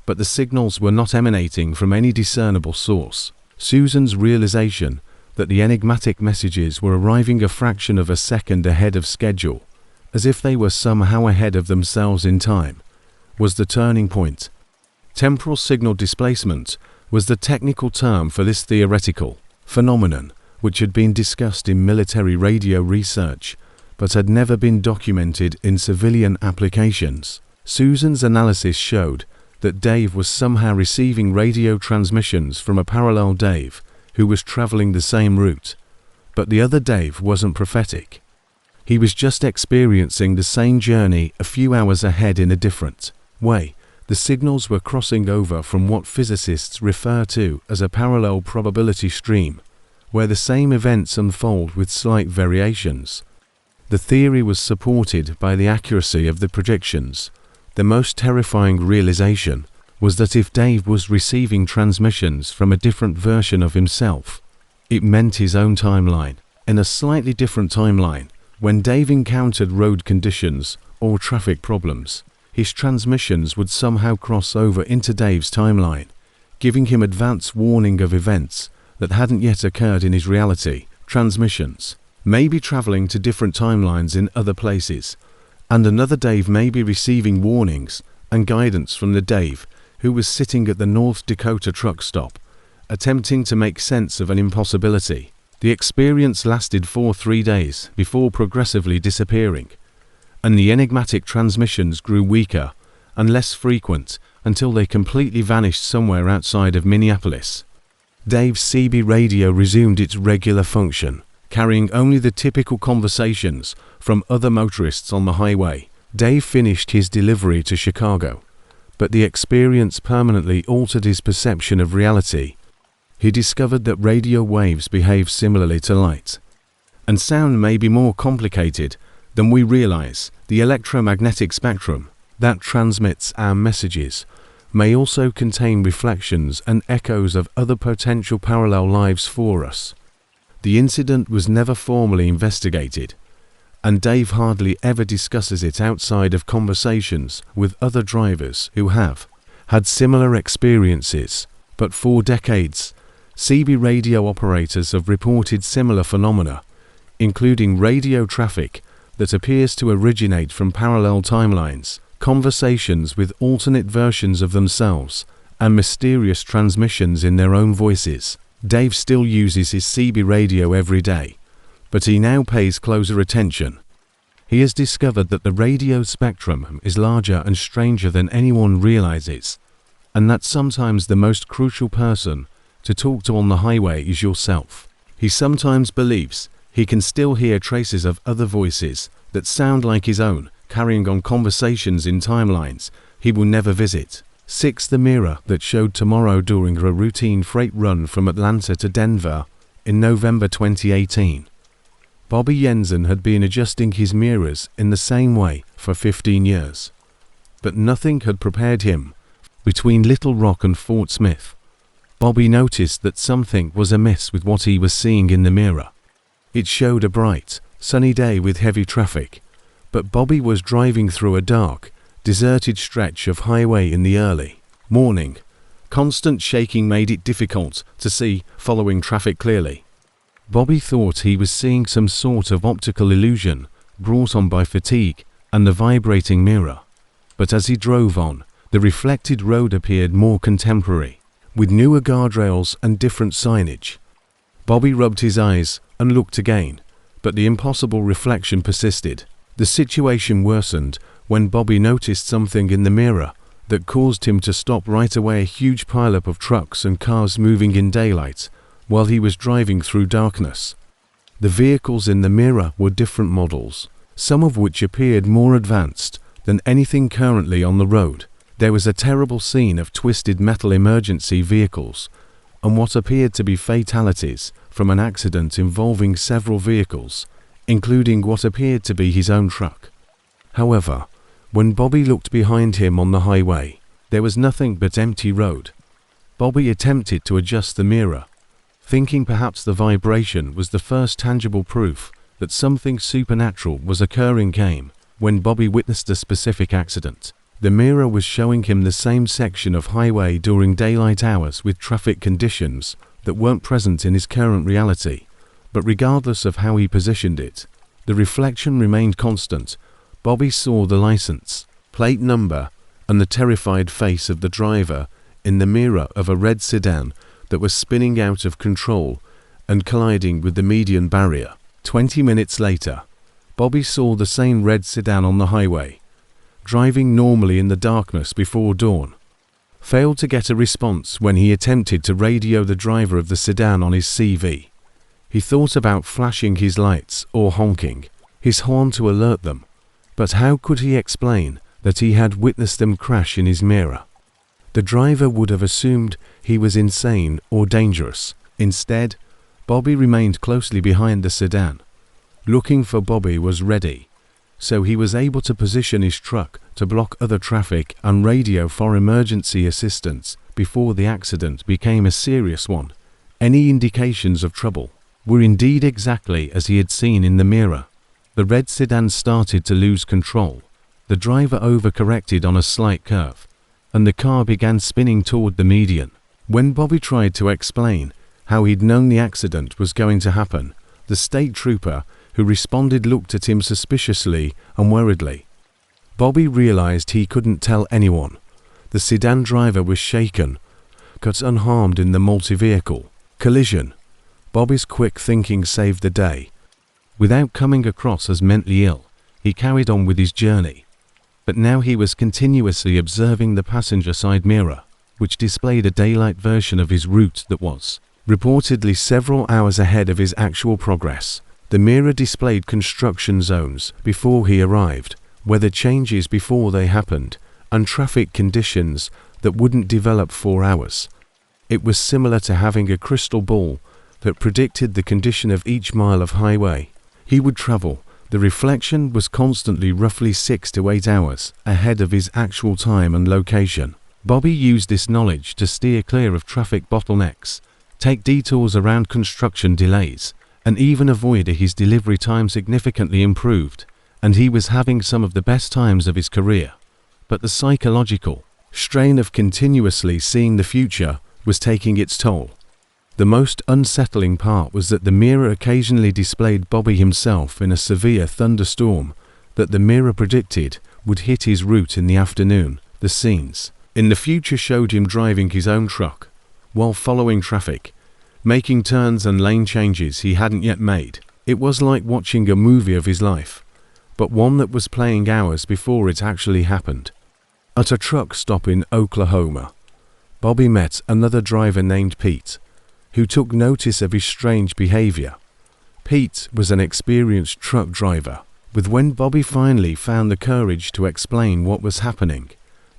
but the signals were not emanating from any discernible source. Susan's realization that the enigmatic messages were arriving a fraction of a second ahead of schedule, as if they were somehow ahead of themselves in time, was the turning point. Temporal signal displacement was the technical term for this theoretical phenomenon, which had been discussed in military radio research, but had never been documented in civilian applications. Susan's analysis showed that Dave was somehow receiving radio transmissions from a parallel Dave who was traveling the same route, but the other Dave wasn't prophetic. He was just experiencing the same journey a few hours ahead in a different way. The signals were crossing over from what physicists refer to as a parallel probability stream, where the same events unfold with slight variations. The theory was supported by the accuracy of the predictions. The most terrifying realization was that if Dave was receiving transmissions from a different version of himself, it meant his own timeline. In a slightly different timeline, when Dave encountered road conditions or traffic problems, his transmissions would somehow cross over into Dave's timeline, giving him advance warning of events that hadn't yet occurred in his reality. Transmissions may be traveling to different timelines in other places, and another Dave may be receiving warnings and guidance from the Dave who was sitting at the North Dakota truck stop, attempting to make sense of an impossibility. The experience lasted for 3 days before progressively disappearing, and the enigmatic transmissions grew weaker and less frequent until they completely vanished somewhere outside of Minneapolis. Dave's CB radio resumed its regular function, carrying only the typical conversations from other motorists on the highway. Dave finished his delivery to Chicago, but the experience permanently altered his perception of reality. He discovered that radio waves behave similarly to light, and sound may be more complicated than we realize. The electromagnetic spectrum that transmits our messages may also contain reflections and echoes of other potential parallel lives for us. The incident was never formally investigated, and Dave hardly ever discusses it outside of conversations with other drivers who have had similar experiences. But for decades, CB radio operators have reported similar phenomena, including radio traffic that appears to originate from parallel timelines, conversations with alternate versions of themselves, and mysterious transmissions in their own voices. Dave still uses his CB radio every day, but he now pays closer attention. He has discovered that the radio spectrum is larger and stranger than anyone realizes, and that sometimes the most crucial person to talk to on the highway is yourself. He sometimes believes He can still hear traces of other voices that sound like his own, carrying on conversations in timelines he will never visit. 6. The mirror that showed tomorrow during a routine freight run from Atlanta to Denver in November 2018. Bobby Jensen had been adjusting his mirrors in the same way for 15 years. But nothing had prepared him. Between Little Rock and Fort Smith, Bobby noticed that something was amiss with what he was seeing in the mirror. It showed a bright, sunny day with heavy traffic, but Bobby was driving through a dark, deserted stretch of highway in the early morning. Constant shaking made it difficult to see following traffic clearly. Bobby thought he was seeing some sort of optical illusion brought on by fatigue and the vibrating mirror. But as he drove on, the reflected road appeared more contemporary, with newer guardrails and different signage. Bobby rubbed his eyes and looked again, but the impossible reflection persisted. The situation worsened when Bobby noticed something in the mirror that caused him to stop right away. A huge pileup of trucks and cars moving in daylight while he was driving through darkness. The vehicles in the mirror were different models, some of which appeared more advanced than anything currently on the road. There was a terrible scene of twisted metal emergency vehicles and what appeared to be fatalities from an accident involving several vehicles, including what appeared to be his own truck. However, when Bobby looked behind him on the highway, there was nothing but empty road. Bobby attempted to adjust the mirror, thinking perhaps the vibration was the first tangible proof that something supernatural was occurring. Came when Bobby witnessed a specific accident. The mirror was showing him the same section of highway during daylight hours with traffic conditions that weren't present in his current reality, but regardless of how he positioned it, the reflection remained constant. Bobby saw the license plate number and the terrified face of the driver in the mirror of a red sedan that was spinning out of control and colliding with the median barrier. 20 minutes later, Bobby saw the same red sedan on the highway, driving normally in the darkness before dawn. Failed to get a response when he attempted to radio the driver of the sedan on his CV. He thought about flashing his lights or honking his horn to alert them, but how could he explain that he had witnessed them crash in his mirror? The driver would have assumed he was insane or dangerous. Instead, Bobby remained closely behind the sedan. Looking for Bobby was ready, so he was able to position his truck to block other traffic and radio for emergency assistance before the accident became a serious one. Any indications of trouble were indeed exactly as he had seen in the mirror. The red sedan started to lose control. The driver overcorrected on a slight curve, and the car began spinning toward the median. When Bobby tried to explain how he'd known the accident was going to happen, the state trooper who responded looked at him suspiciously and worriedly. Bobby realized he couldn't tell anyone. The sedan driver was shaken, cut unharmed in the multi-vehicle collision. Bobby's quick thinking saved the day. Without coming across as mentally ill, he carried on with his journey. But now he was continuously observing the passenger side mirror, which displayed a daylight version of his route that was reportedly several hours ahead of his actual progress. The mirror displayed construction zones before he arrived, weather changes before they happened, and traffic conditions that wouldn't develop for hours. It was similar to having a crystal ball that predicted the condition of each mile of highway he would travel. The reflection was constantly roughly 6 to 8 hours ahead of his actual time and location. Bobby used this knowledge to steer clear of traffic bottlenecks, take detours around construction delays, and even avoid his delivery time significantly improved, and he was having some of the best times of his career. But the psychological strain of continuously seeing the future was taking its toll. The most unsettling part was that the mirror occasionally displayed Bobby himself in a severe thunderstorm that the mirror predicted would hit his route in the afternoon. The scenes in the future showed him driving his own truck while following traffic, making turns and lane changes he hadn't yet made. It was like watching a movie of his life, but one that was playing hours before it actually happened. At a truck stop in Oklahoma, Bobby met another driver named Pete, who took notice of his strange behavior. Pete was an experienced truck driver. With when Bobby finally found the courage to explain what was happening,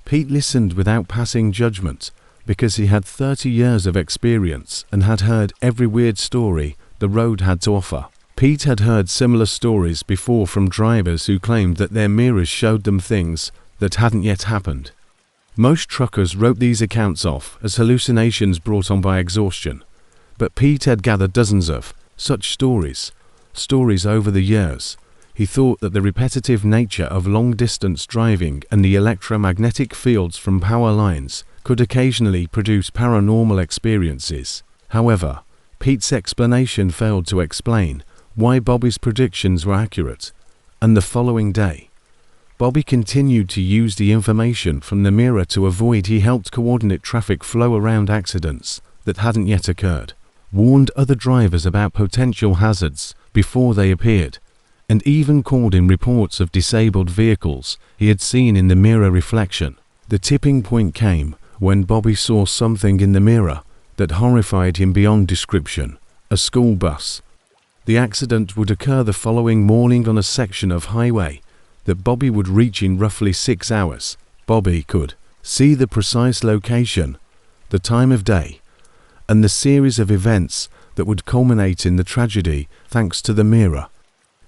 Pete listened without passing judgment because he had 30 years of experience and had heard every weird story the road had to offer. Pete had heard similar stories before from drivers who claimed that their mirrors showed them things that hadn't yet happened. Most truckers wrote these accounts off as hallucinations brought on by exhaustion, but Pete had gathered dozens of such stories over the years. He thought that the repetitive nature of long-distance driving and the electromagnetic fields from power lines could occasionally produce paranormal experiences. However, Pete's explanation failed to explain why Bobby's predictions were accurate, and the following day, Bobby continued to use the information from the mirror to avoid. He helped coordinate traffic flow around accidents that hadn't yet occurred, warned other drivers about potential hazards before they appeared, and even called in reports of disabled vehicles he had seen in the mirror reflection. The tipping point came when Bobby saw something in the mirror that horrified him beyond description: a school bus. The accident would occur the following morning on a section of highway that Bobby would reach in roughly 6 hours. Bobby could see the precise location, the time of day, and the series of events that would culminate in the tragedy thanks to the mirror.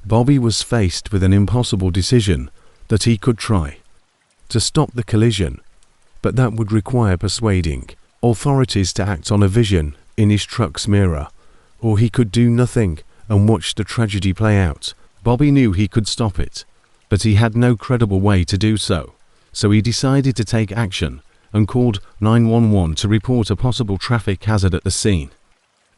Bobby was faced with an impossible decision that he could try to stop the collision, but that would require persuading authorities to act on a vision in his truck's mirror, or he could do nothing and watch the tragedy play out. Bobby knew he could stop it, but he had no credible way to do so, so he decided to take action and called 911 to report a possible traffic hazard at the scene.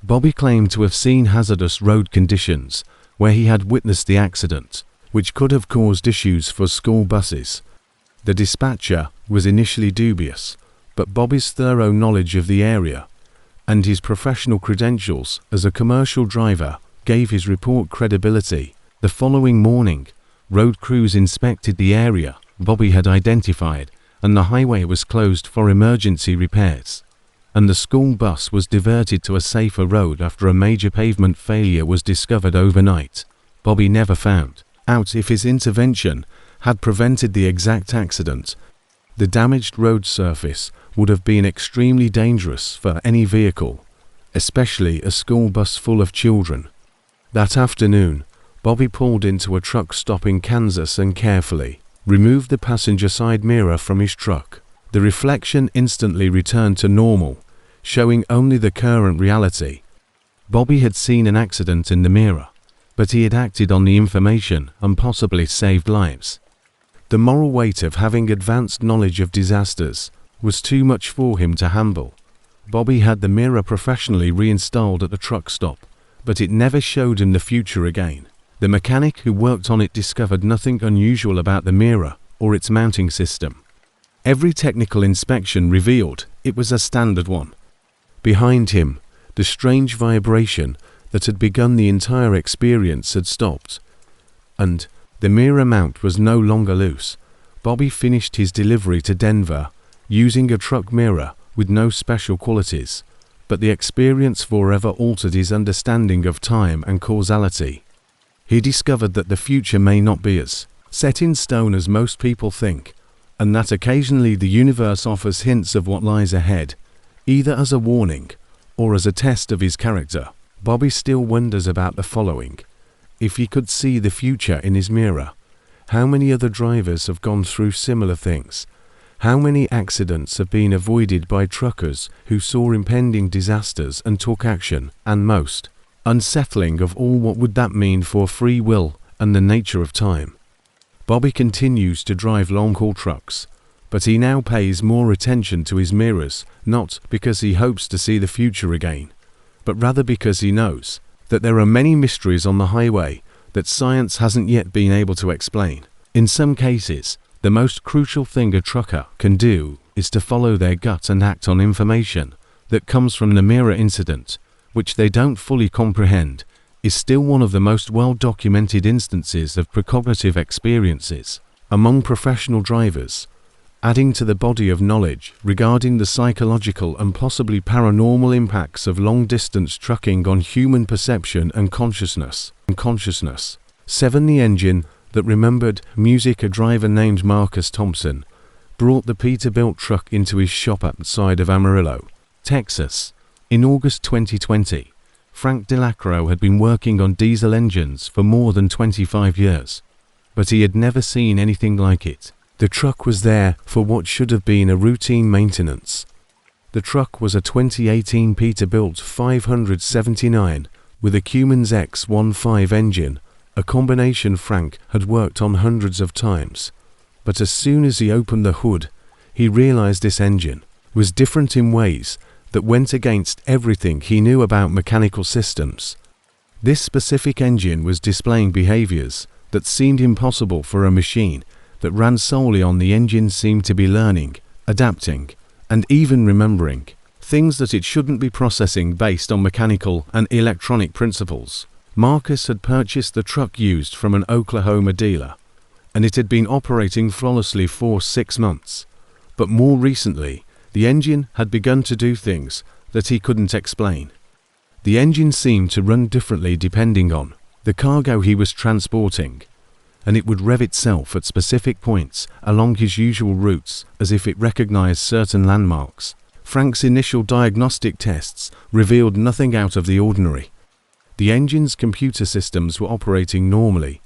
Bobby claimed to have seen hazardous road conditions where he had witnessed the accident, which could have caused issues for school buses. The dispatcher was initially dubious, but Bobby's thorough knowledge of the area and his professional credentials as a commercial driver gave his report credibility. The following morning, road crews inspected the area Bobby had identified, and the highway was closed for emergency repairs, and the school bus was diverted to a safer road after a major pavement failure was discovered overnight. Bobby never found out if his intervention had prevented the exact accident. The damaged road surface would have been extremely dangerous for any vehicle, especially a school bus full of children. That afternoon, Bobby pulled into a truck stop in Kansas and carefully removed the passenger side mirror from his truck. The reflection instantly returned to normal, showing only the current reality. Bobby had seen an accident in the mirror, but he had acted on the information and possibly saved lives. The moral weight of having advanced knowledge of disasters was too much for him to handle. Bobby had the mirror professionally reinstalled at the truck stop, but it never showed him the future again. The mechanic who worked on it discovered nothing unusual about the mirror or its mounting system. Every technical inspection revealed it was a standard one. Behind him, the strange vibration that had begun the entire experience had stopped, and the mirror mount was no longer loose. Bobby finished his delivery to Denver using a truck mirror with no special qualities, but the experience forever altered his understanding of time and causality. He discovered that the future may not be as set in stone as most people think, and that occasionally the universe offers hints of what lies ahead, either as a warning or as a test of his character. Bobby still wonders about the following: if he could see the future in his mirror, how many other drivers have gone through similar things? How many accidents have been avoided by truckers who saw impending disasters and took action? And most unsettling of all, what would that mean for free will and the nature of time? Bobby continues to drive long-haul trucks, but he now pays more attention to his mirrors, not because he hopes to see the future again, but rather because he knows that there are many mysteries on the highway that science hasn't yet been able to explain. In some cases, the most crucial thing a trucker can do is to follow their gut and act on information that comes from the mirror incident, which they don't fully comprehend, is still one of the most well-documented instances of precognitive experiences among professional drivers, adding to the body of knowledge regarding the psychological and possibly paranormal impacts of long-distance trucking on human perception and consciousness. consciousness. 7. The engine that remembered music. A driver named Marcus Thompson brought the Peterbilt truck into his shop outside of Amarillo, Texas. In August 2020, Frank DeLacro had been working on diesel engines for more than 25 years, but he had never seen anything like it. The truck was there for what should have been a routine maintenance. The truck was a 2018 Peterbilt 579 with a Cummins X15 engine, a combination Frank had worked on hundreds of times. But as soon as he opened the hood, he realized this engine was different in ways that went against everything he knew about mechanical systems. This specific engine was displaying behaviors that seemed impossible for a machine that ran solely on the engine. Seemed to be learning, adapting, and even remembering things that it shouldn't be processing based on mechanical and electronic principles. Marcus had purchased the truck used from an Oklahoma dealer, and it had been operating flawlessly for 6 months. But more recently, the engine had begun to do things that he couldn't explain. The engine seemed to run differently depending on the cargo he was transporting, and it would rev itself at specific points along his usual routes as if it recognized certain landmarks. Frank's initial diagnostic tests revealed nothing out of the ordinary. The engine's computer systems were operating normally.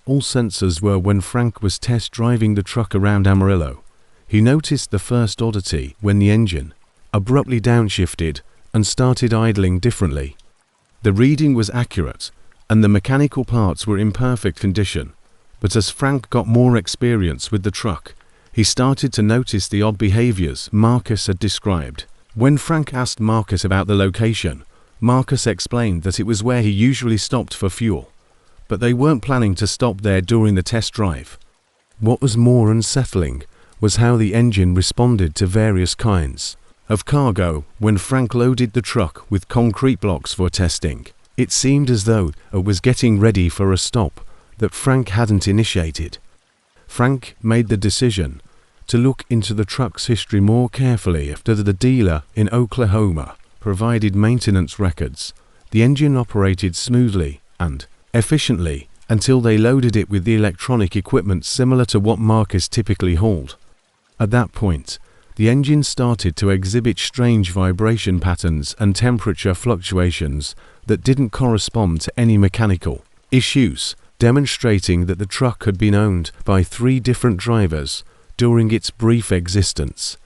All sensors were. When Frank was test driving the truck around Amarillo, he noticed the first oddity when the engine abruptly downshifted and started idling differently. The reading was accurate, and the mechanical parts were in perfect condition. But as Frank got more experience with the truck, he started to notice the odd behaviors Marcus had described. When Frank asked Marcus about the location, Marcus explained that it was where he usually stopped for fuel, but they weren't planning to stop there during the test drive. What was more unsettling was how the engine responded to various kinds of cargo. When Frank loaded the truck with concrete blocks for testing, it seemed as though it was getting ready for a stop that Frank hadn't initiated. Frank made the decision to look into the truck's history more carefully after the dealer in Oklahoma provided maintenance records. The engine operated smoothly and efficiently until they loaded it with the electronic equipment similar to what Marcus typically hauled. At that point, the engine started to exhibit strange vibration patterns and temperature fluctuations that didn't correspond to any mechanical issues, demonstrating that the truck had been owned by 3 different drivers during its brief existence.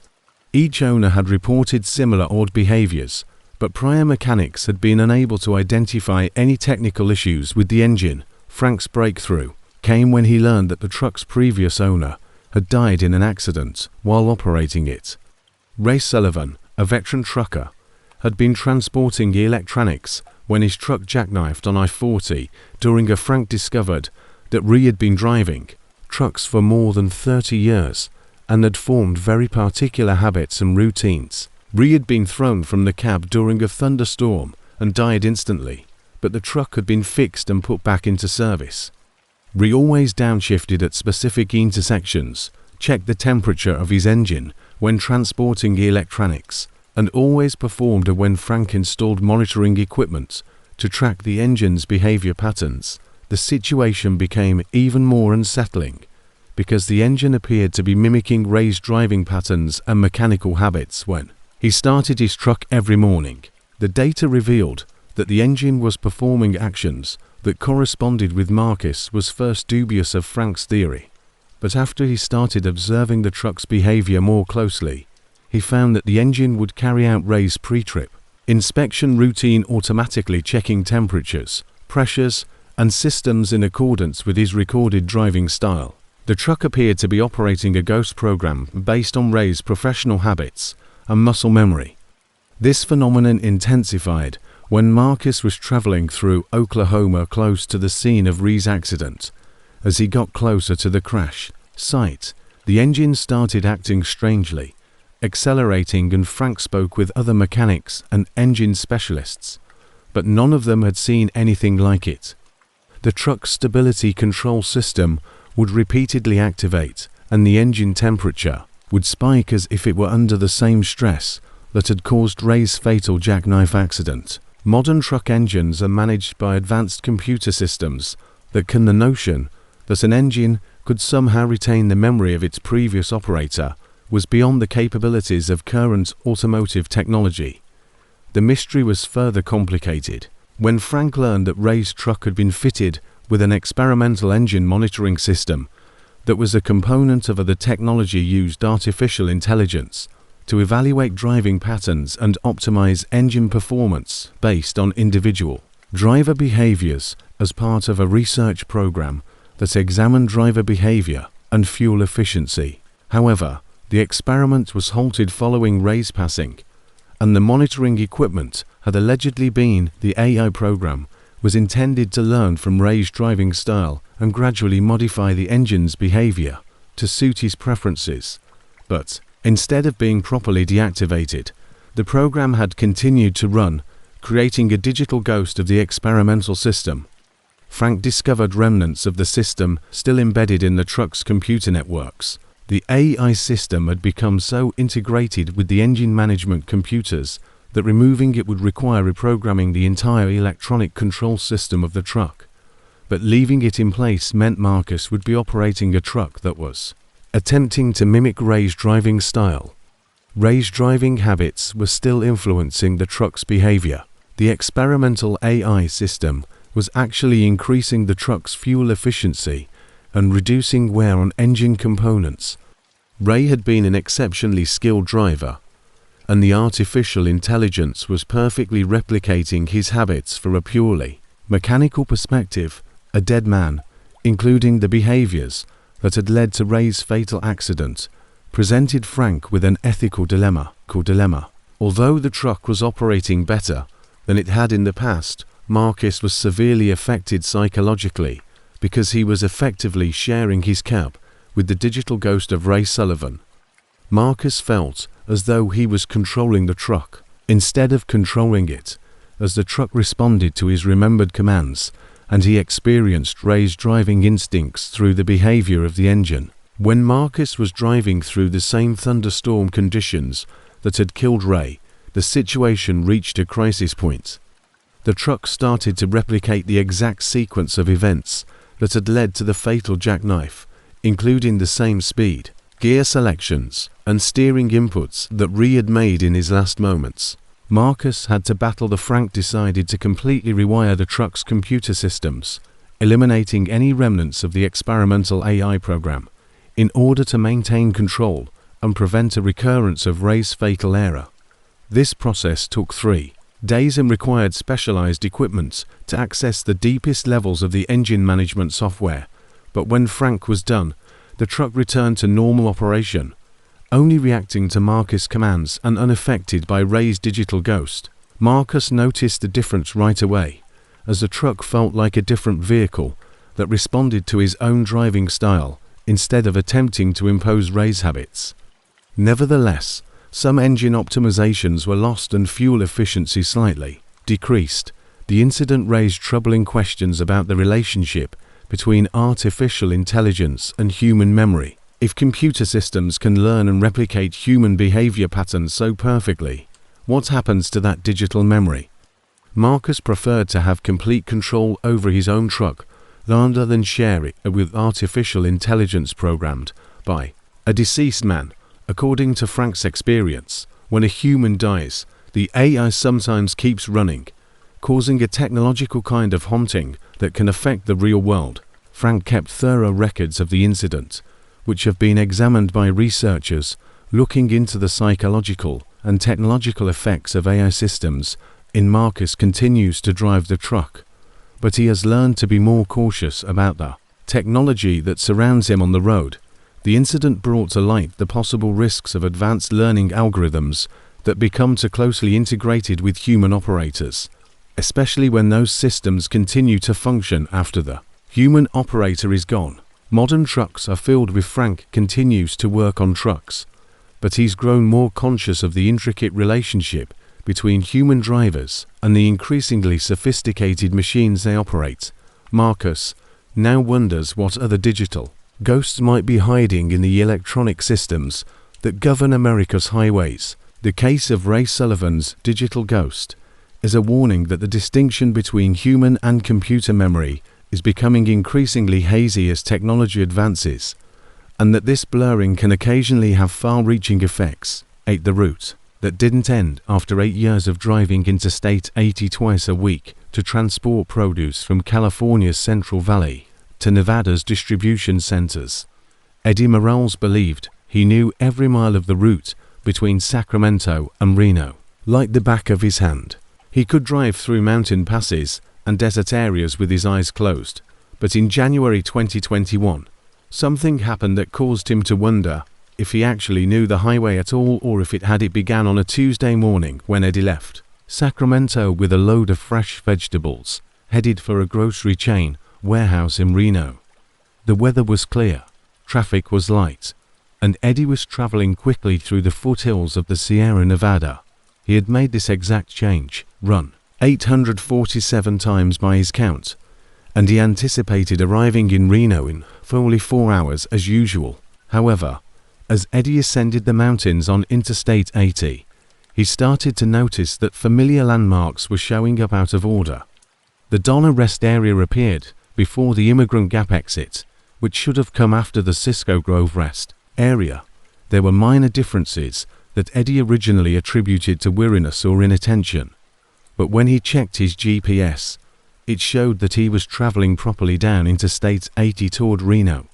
Each owner had reported similar odd behaviors, but prior mechanics had been unable to identify any technical issues with the engine. Frank's breakthrough came when he learned that the truck's previous owner had died in an accident while operating it. Ray Sullivan, a veteran trucker, had been transporting electronics when his truck jackknifed on I-40 during a Frank discovered that Ray had been driving trucks for more than 30 years and had formed very particular habits and routines. Ray had been thrown from the cab during a thunderstorm and died instantly, but the truck had been fixed and put back into service. Ray always downshifted at specific intersections, checked the temperature of his engine when transporting electronics, and always performed when Frank installed monitoring equipment to track the engine's behavior patterns. The situation became even more unsettling because the engine appeared to be mimicking Ray's driving patterns and mechanical habits when he started his truck every morning. The data revealed that the engine was performing actions that corresponded with Marcus was first dubious of Frank's theory, but after he started observing the truck's behavior more closely, he found that the engine would carry out Ray's pre-trip inspection routine, automatically checking temperatures, pressures, and systems in accordance with his recorded driving style. The truck appeared to be operating a ghost program based on Ray's professional habits and muscle memory. This phenomenon intensified when Marcus was traveling through Oklahoma close to the scene of Ray's accident. As he got closer to the crash site, the engine started acting strangely, accelerating, and Frank spoke with other mechanics and engine specialists, but none of them had seen anything like it. The truck's stability control system would repeatedly activate, and the engine temperature would spike as if it were under the same stress that had caused Ray's fatal jackknife accident. Modern truck engines are managed by advanced computer systems that can. The notion that an engine could somehow retain the memory of its previous operator was beyond the capabilities of current automotive technology. The mystery was further complicated when Frank learned that Ray's truck had been fitted with an experimental engine monitoring system that was a component of the technology used artificial intelligence to evaluate driving patterns and optimize engine performance based on individual driver behaviors as part of a research program that examined driver behavior and fuel efficiency. However, the experiment was halted following Ray's passing, and the monitoring equipment had allegedly been the AI program was intended to learn from Ray's driving style and gradually modify the engine's behavior to suit his preferences. But instead of being properly deactivated, the program had continued to run, creating a digital ghost of the experimental system. Frank discovered remnants of the system still embedded in the truck's computer networks. The AI system had become so integrated with the engine management computers that removing it would require reprogramming the entire electronic control system of the truck. But leaving it in place meant Marcus would be operating a truck that was attempting to mimic Ray's driving style. Ray's driving habits were still influencing the truck's behavior. The experimental AI system was actually increasing the truck's fuel efficiency and reducing wear on engine components. Ray had been an exceptionally skilled driver, and the artificial intelligence was perfectly replicating his habits for a purely mechanical perspective. A dead man, including the behaviors that had led to Ray's fatal accident, presented Frank with an ethical dilemma. Although the truck was operating better than it had in the past, Marcus was severely affected psychologically because he was effectively sharing his cab with the digital ghost of Ray Sullivan. Marcus felt as though he was controlling the truck instead of controlling it, as the truck responded to his remembered commands, and he experienced Ray's driving instincts through the behavior of the engine. When Marcus was driving through the same thunderstorm conditions that had killed Ray, the situation reached a crisis point. The truck started to replicate the exact sequence of events that had led to the fatal jackknife, including the same speed, gear selections, and steering inputs that Ray had made in his last moments. Marcus had to battle. Frank decided to completely rewire the truck's computer systems, eliminating any remnants of the experimental AI program, in order to maintain control and prevent a recurrence of Ray's fatal error. This process took 3 days and required specialized equipment to access the deepest levels of the engine management software. But when Frank was done, the truck returned to normal operation, only reacting to Marcus' commands and unaffected by Ray's digital ghost. Marcus noticed the difference right away, as the truck felt like a different vehicle that responded to his own driving style instead of attempting to impose Ray's habits. Nevertheless, some engine optimizations were lost and fuel efficiency slightly decreased. The incident raised troubling questions about the relationship between artificial intelligence and human memory. If computer systems can learn and replicate human behavior patterns so perfectly, what happens to that digital memory? Marcus preferred to have complete control over his own truck rather than share it with artificial intelligence programmed by a deceased man. According to Frank's experience, when a human dies, the AI sometimes keeps running, causing a technological kind of haunting that can affect the real world. Frank kept thorough records of the incident, which have been examined by researchers looking into the psychological and technological effects of AI systems. Marcus continues to drive the truck, but he has learned to be more cautious about the technology that surrounds him on the road. The incident brought to light the possible risks of advanced learning algorithms that become too closely integrated with human operators, especially when those systems continue to function after the human operator is gone. Modern trucks are filled with. Frank continues to work on trucks, but he's grown more conscious of the intricate relationship between human drivers and the increasingly sophisticated machines they operate. Marcus now wonders what other digital ghosts might be hiding in the electronic systems that govern America's highways. The case of Ray Sullivan's digital ghost as a warning that the distinction between human and computer memory is becoming increasingly hazy as technology advances, and that this blurring can occasionally have far-reaching effects. 8. The route that didn't end after 8 years of driving Interstate 80 twice a week to transport produce from California's Central Valley to Nevada's distribution centers. Eddie Morales believed he knew every mile of the route between Sacramento and Reno like the back of his hand. He could drive through mountain passes and desert areas with his eyes closed, but in January 2021, something happened that caused him to wonder if he actually knew the highway at all, or if it began on a Tuesday morning when Eddie left Sacramento with a load of fresh vegetables, headed for a grocery chain warehouse in Reno. The weather was clear, traffic was light, and Eddie was traveling quickly through the foothills of the Sierra Nevada. He had made this exact change, run 847 times by his count, and he anticipated arriving in Reno in fully 4 hours as usual. However, as Eddie ascended the mountains on Interstate 80, he started to notice that familiar landmarks were showing up out of order. The Dollar Rest area appeared before the Immigrant Gap exit, which should have come after the Cisco Grove Rest area. There were minor differences that Eddie originally attributed to weariness or inattention, but when he checked his GPS, it showed that he was traveling properly down Interstate 80 toward Reno,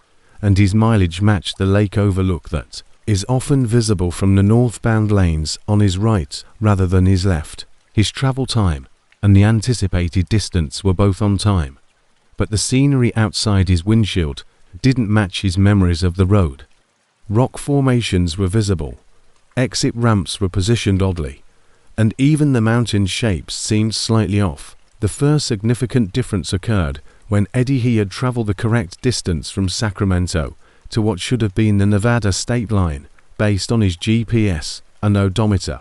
and his mileage matched the lake overlook that is often visible from the northbound lanes on his right rather than his left. His travel time and the anticipated distance were both on time, but the scenery outside his windshield didn't match his memories of the road. Rock formations were visible, exit ramps were positioned oddly, and even the mountain shapes seemed slightly off. The first significant difference occurred when Eddie had traveled the correct distance from Sacramento to what should have been the Nevada state line based on his GPS and odometer,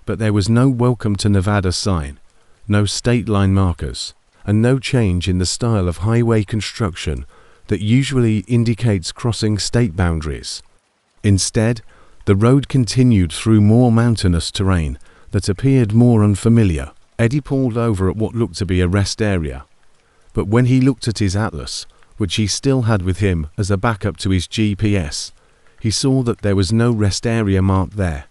but there was no "Welcome to Nevada" sign, no state line markers, and no change in the style of highway construction that usually indicates crossing state boundaries. Instead, the road continued through more mountainous terrain that appeared more unfamiliar. Eddie pulled over at what looked to be a rest area, but when he looked at his atlas, which he still had with him as a backup to his GPS, he saw that there was no rest area marked there.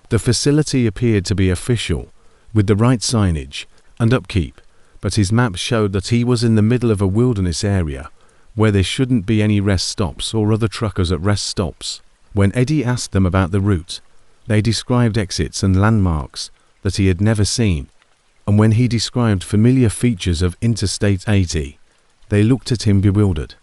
The facility appeared to be official, with the right signage and upkeep, but his map showed that he was in the middle of a wilderness area where there shouldn't be any rest stops or other truckers at rest stops. When Eddie asked them about the route, they described exits and landmarks that he had never seen, and when he described familiar features of Interstate 80, they looked at him bewildered.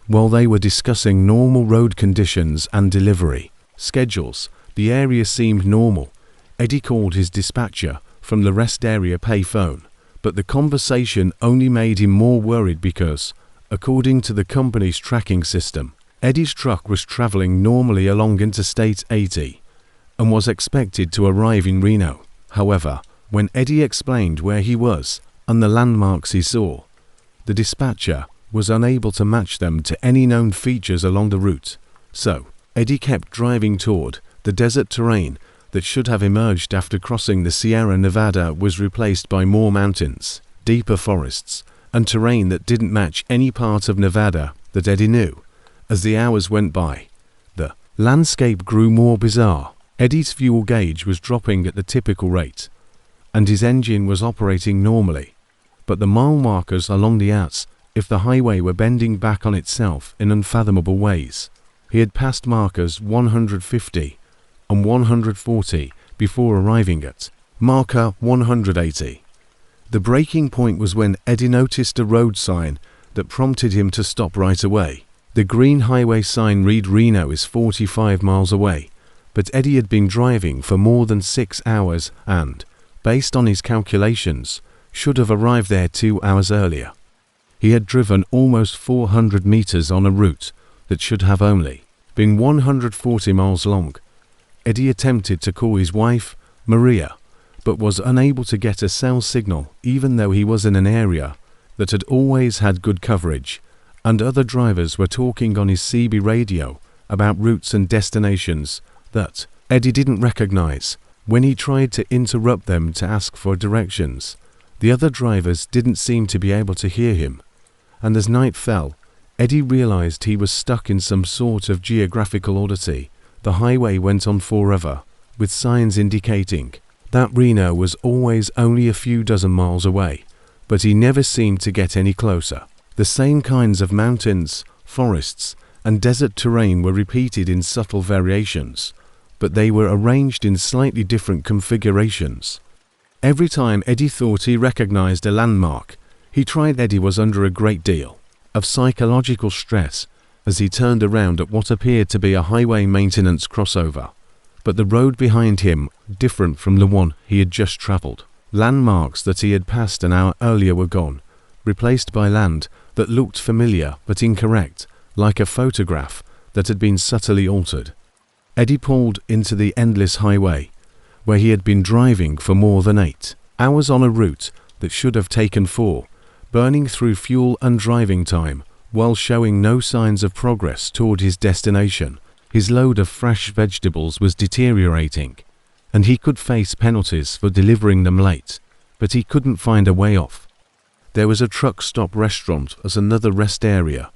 While they were discussing normal road conditions and delivery schedules, the area seemed normal. Eddie called his dispatcher from the rest area payphone, but the conversation only made him more worried because, according to the company's tracking system, Eddie's truck was traveling normally along Interstate 80 and was expected to arrive in Reno. However, when Eddie explained where he was and the landmarks he saw, the dispatcher was unable to match them to any known features along the route. So, Eddie kept driving toward the desert terrain that should have emerged after crossing the Sierra Nevada was replaced by more mountains, deeper forests, and terrain that didn't match any part of Nevada that Eddie knew. As the hours went by, the landscape grew more bizarre. Eddie's fuel gauge was dropping at the typical rate, and his engine was operating normally, but the mile markers along the outs, if the highway were bending back on itself in unfathomable ways. He had passed markers 150 and 140 before arriving at marker 180. The breaking point was when Eddie noticed a road sign that prompted him to stop right away. The green highway sign read Reno is 45 miles away, but Eddie had been driving for more than 6 hours and, based on his calculations, should have arrived there 2 hours earlier. He had driven almost 400 meters on a route that should have only been 140 miles long. Eddie attempted to call his wife, Maria, but was unable to get a cell signal even though he was in an area that had always had good coverage, and other drivers were talking on his CB radio about routes and destinations that Eddie didn't recognize. When he tried to interrupt them to ask for directions, the other drivers didn't seem to be able to hear him, and as night fell, Eddie realized he was stuck in some sort of geographical oddity. The highway went on forever, with signs indicating that Reno was always only a few dozen miles away, but he never seemed to get any closer. The same kinds of mountains, forests, and desert terrain were repeated in subtle variations, but they were arranged in slightly different configurations. Every time Eddie thought he recognized a landmark, he tried. Eddie was under a great deal of psychological stress as he turned around at what appeared to be a highway maintenance crossover, but the road behind him different from the one he had just traveled. Landmarks that he had passed an hour earlier were gone, replaced by land that looked familiar but incorrect, like a photograph that had been subtly altered. Eddie pulled into the endless highway, where he had been driving for more than 8 hours on a route that should have taken 4, burning through fuel and driving time, while showing no signs of progress toward his destination. His load of fresh vegetables was deteriorating, and he could face penalties for delivering them late, but he couldn't find a way off. There was a truck stop restaurant as another rest area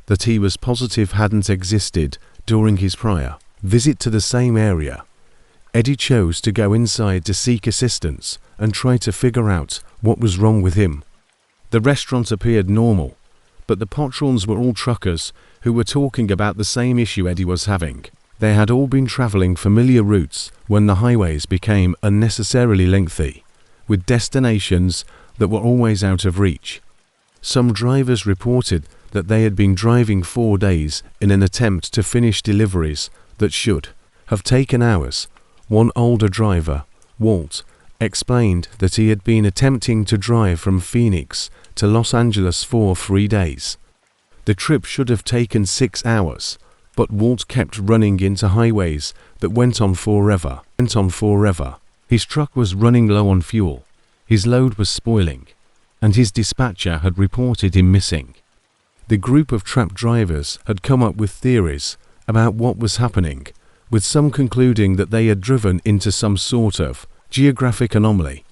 that he was positive hadn't existed during his prior visit to the same area. Eddie chose to go inside to seek assistance and try to figure out what was wrong with him. The restaurant appeared normal, but the patrons were all truckers who were talking about the same issue Eddie was having. They had all been traveling familiar routes when the highways became unnecessarily lengthy, with destinations that were always out of reach. Some drivers reported that they had been driving 4 days in an attempt to finish deliveries that should have taken hours. One older driver, Walt, explained that he had been attempting to drive from Phoenix to Los Angeles for 3 days. The trip should have taken 6 hours, but Walt kept running into highways that went on forever. His truck was running low on fuel, his load was spoiling, and his dispatcher had reported him missing. The group of trapped drivers had come up with theories about what was happening, with some concluding that they had driven into some sort of geographic anomaly,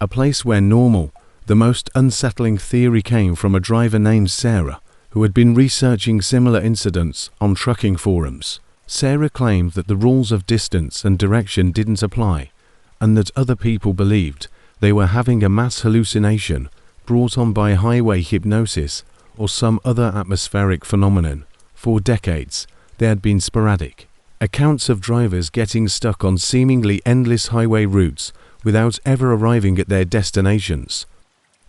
a place where normal. The most unsettling theory came from a driver named Sarah, who had been researching similar incidents on trucking forums. Sarah claimed that the rules of distance and direction didn't apply, and that other people believed they were having a mass hallucination brought on by highway hypnosis or some other atmospheric phenomenon. For decades, there had been sporadic accounts of drivers getting stuck on seemingly endless highway routes without ever arriving at their destinations.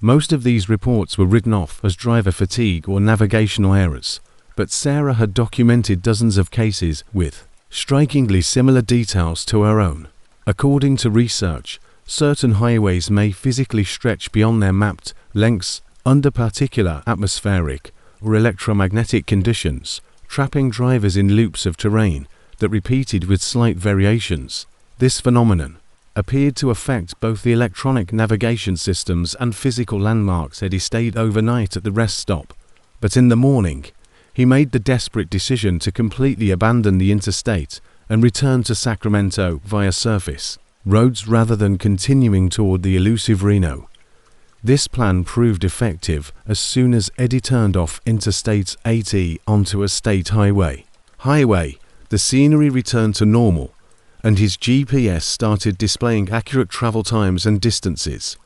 Most of these reports were written off as driver fatigue or navigational errors, but Sarah had documented dozens of cases with strikingly similar details to her own. According to research, certain highways may physically stretch beyond their mapped lengths under particular atmospheric or electromagnetic conditions, trapping drivers in loops of terrain that repeated with slight variations. This phenomenon appeared to affect both the electronic navigation systems and physical landmarks. Eddie stayed overnight at the rest stop, but in the morning, he made the desperate decision to completely abandon the interstate and return to Sacramento via surface roads rather than continuing toward the elusive Reno. This plan proved effective as soon as Eddie turned off Interstate 80 onto a state highway. The scenery returned to normal, and his GPS started displaying accurate travel times and distances.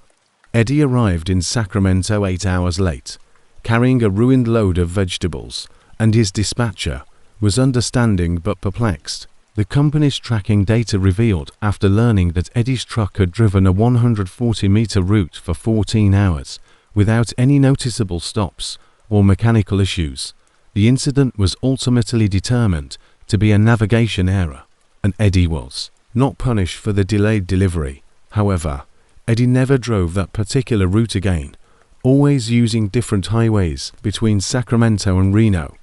Eddie arrived in Sacramento 8 hours late, carrying a ruined load of vegetables, and his dispatcher was understanding but perplexed. The company's tracking data revealed, after learning that Eddie's truck had driven a 140-meter route for 14 hours without any noticeable stops or mechanical issues, the incident was ultimately determined to be a navigation error, and Eddie was not punished for the delayed delivery. However, Eddie never drove that particular route again, always using different highways between Sacramento and Reno,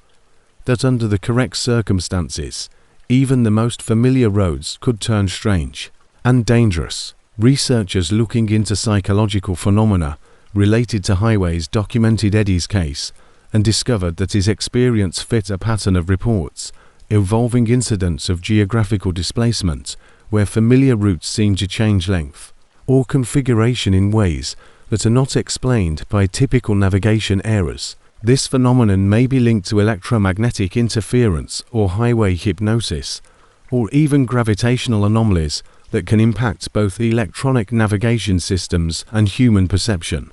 that under the correct circumstances, even the most familiar roads could turn strange and dangerous. Researchers looking into psychological phenomena related to highways documented Eddie's case and discovered that his experience fit a pattern of reports involving incidents of geographical displacement where familiar routes seem to change length or configuration in ways that are not explained by typical navigation errors. This phenomenon may be linked to electromagnetic interference or highway hypnosis, or even gravitational anomalies that can impact both electronic navigation systems and human perception.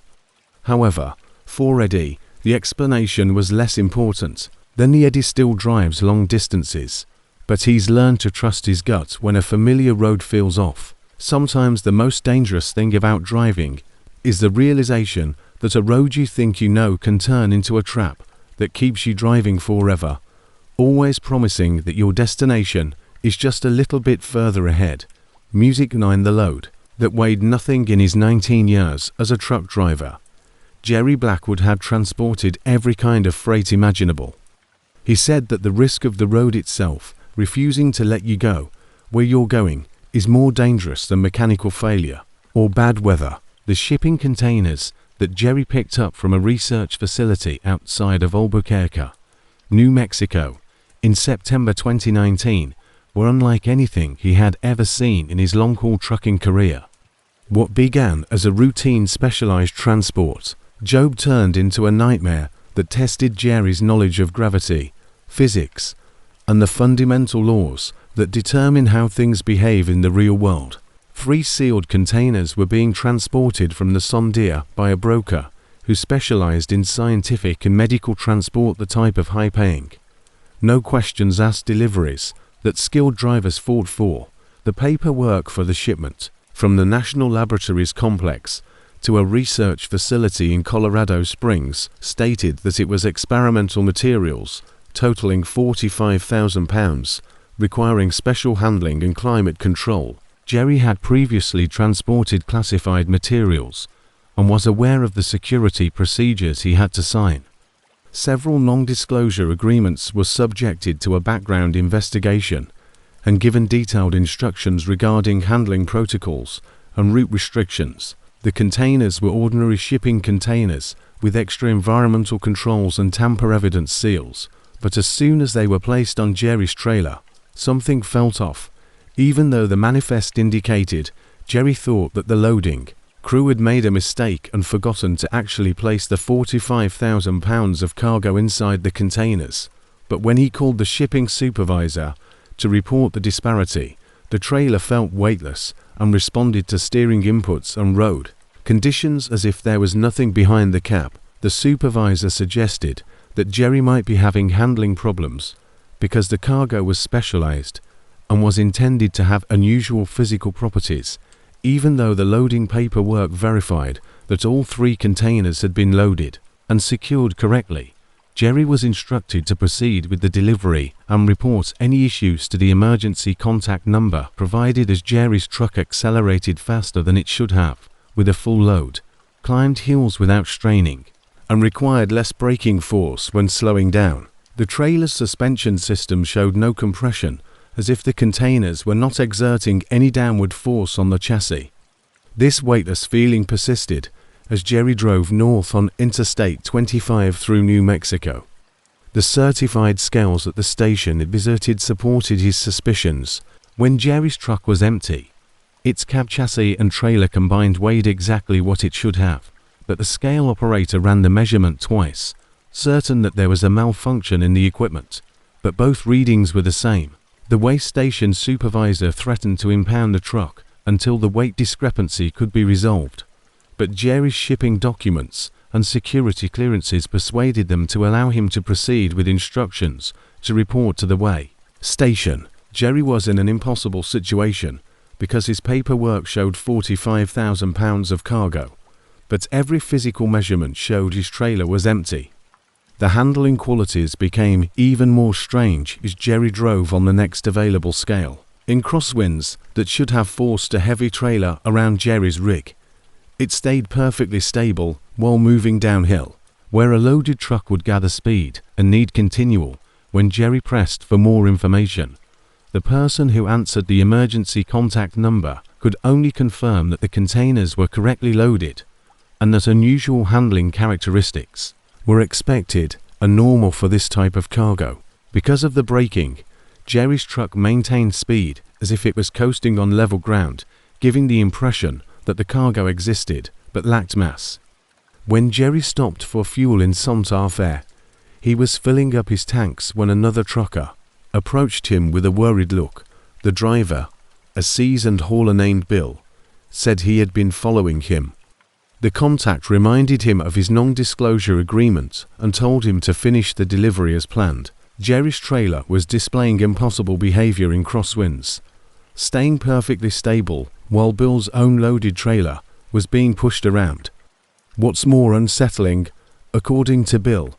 However, for Eddie, the explanation was less important. Eddie still drives long distances, but he's learned to trust his gut when a familiar road feels off. Sometimes the most dangerous thing about driving is the realization that a road you think you know can turn into a trap that keeps you driving forever, always promising that your destination is just a little bit further ahead. Music 9. The load that weighed nothing in his 19 years as a truck driver. Jerry Blackwood had transported every kind of freight imaginable. He said that the risk of the road itself refusing to let you go where you're going is more dangerous than mechanical failure or bad weather. The shipping containers that Jerry picked up from a research facility outside of Albuquerque, New Mexico, in September 2019 were unlike anything he had ever seen in his long-haul trucking career. What began as a routine specialized transport, Job turned into a nightmare that tested Jerry's knowledge of gravity, physics, and the fundamental laws that determine how things behave in the real world. 3 sealed containers were being transported from the Sondia by a broker who specialized in scientific and medical transport, the type of high-paying, no questions asked deliveries that skilled drivers fought for. The paperwork for the shipment, from the National Laboratories Complex to a research facility in Colorado Springs, stated that it was experimental materials totaling 45,000 pounds, requiring special handling and climate control. Jerry had previously transported classified materials and was aware of the security procedures he had to sign. Several non-disclosure agreements were subjected to a background investigation and given detailed instructions regarding handling protocols and route restrictions. The containers were ordinary shipping containers with extra environmental controls and tamper evidence seals, but as soon as they were placed on Jerry's trailer, something felt off. Even though the manifest indicated, Jerry thought that the loading crew had made a mistake and forgotten to actually place the 45,000 pounds of cargo inside the containers. But when he called the shipping supervisor to report the disparity, the trailer felt weightless and responded to steering inputs and road conditions as if there was nothing behind the cap. The supervisor suggested that Jerry might be having handling problems because the cargo was specialized and was intended to have unusual physical properties. Even though the loading paperwork verified that all 3 containers had been loaded and secured correctly, Jerry was instructed to proceed with the delivery and report any issues to the emergency contact number provided. As Jerry's truck accelerated faster than it should have with a full load, climbed hills without straining, and required less braking force when slowing down. The trailer's suspension system showed no compression, as if the containers were not exerting any downward force on the chassis. This weightless feeling persisted as Jerry drove north on Interstate 25 through New Mexico. The certified scales at the station it visited supported his suspicions. When Jerry's truck was empty, its cab chassis and trailer combined weighed exactly what it should have, but the scale operator ran the measurement twice, certain that there was a malfunction in the equipment, but both readings were the same. The weigh station supervisor threatened to impound the truck until the weight discrepancy could be resolved, but Jerry's shipping documents and security clearances persuaded them to allow him to proceed with instructions to report to the weigh station. Jerry was in an impossible situation because his paperwork showed 45,000 pounds of cargo, but every physical measurement showed his trailer was empty. The handling qualities became even more strange as Jerry drove on the next available scale. In crosswinds that should have forced a heavy trailer around Jerry's rig, it stayed perfectly stable while moving downhill, where a loaded truck would gather speed and need continual. When Jerry pressed for more information, the person who answered the emergency contact number could only confirm that the containers were correctly loaded and that unusual handling characteristics were expected and normal for this type of cargo. Because of the braking, Jerry's truck maintained speed as if it was coasting on level ground, giving the impression that the cargo existed but lacked mass. When Jerry stopped for fuel in Santa Fe, he was filling up his tanks when another trucker approached him with a worried look. The driver, a seasoned hauler named Bill, said he had been following him. The contact reminded him of his non-disclosure agreement and told him to finish the delivery as planned. Jerry's trailer was displaying impossible behavior in crosswinds, staying perfectly stable while Bill's own loaded trailer was being pushed around. What's more unsettling, according to Bill,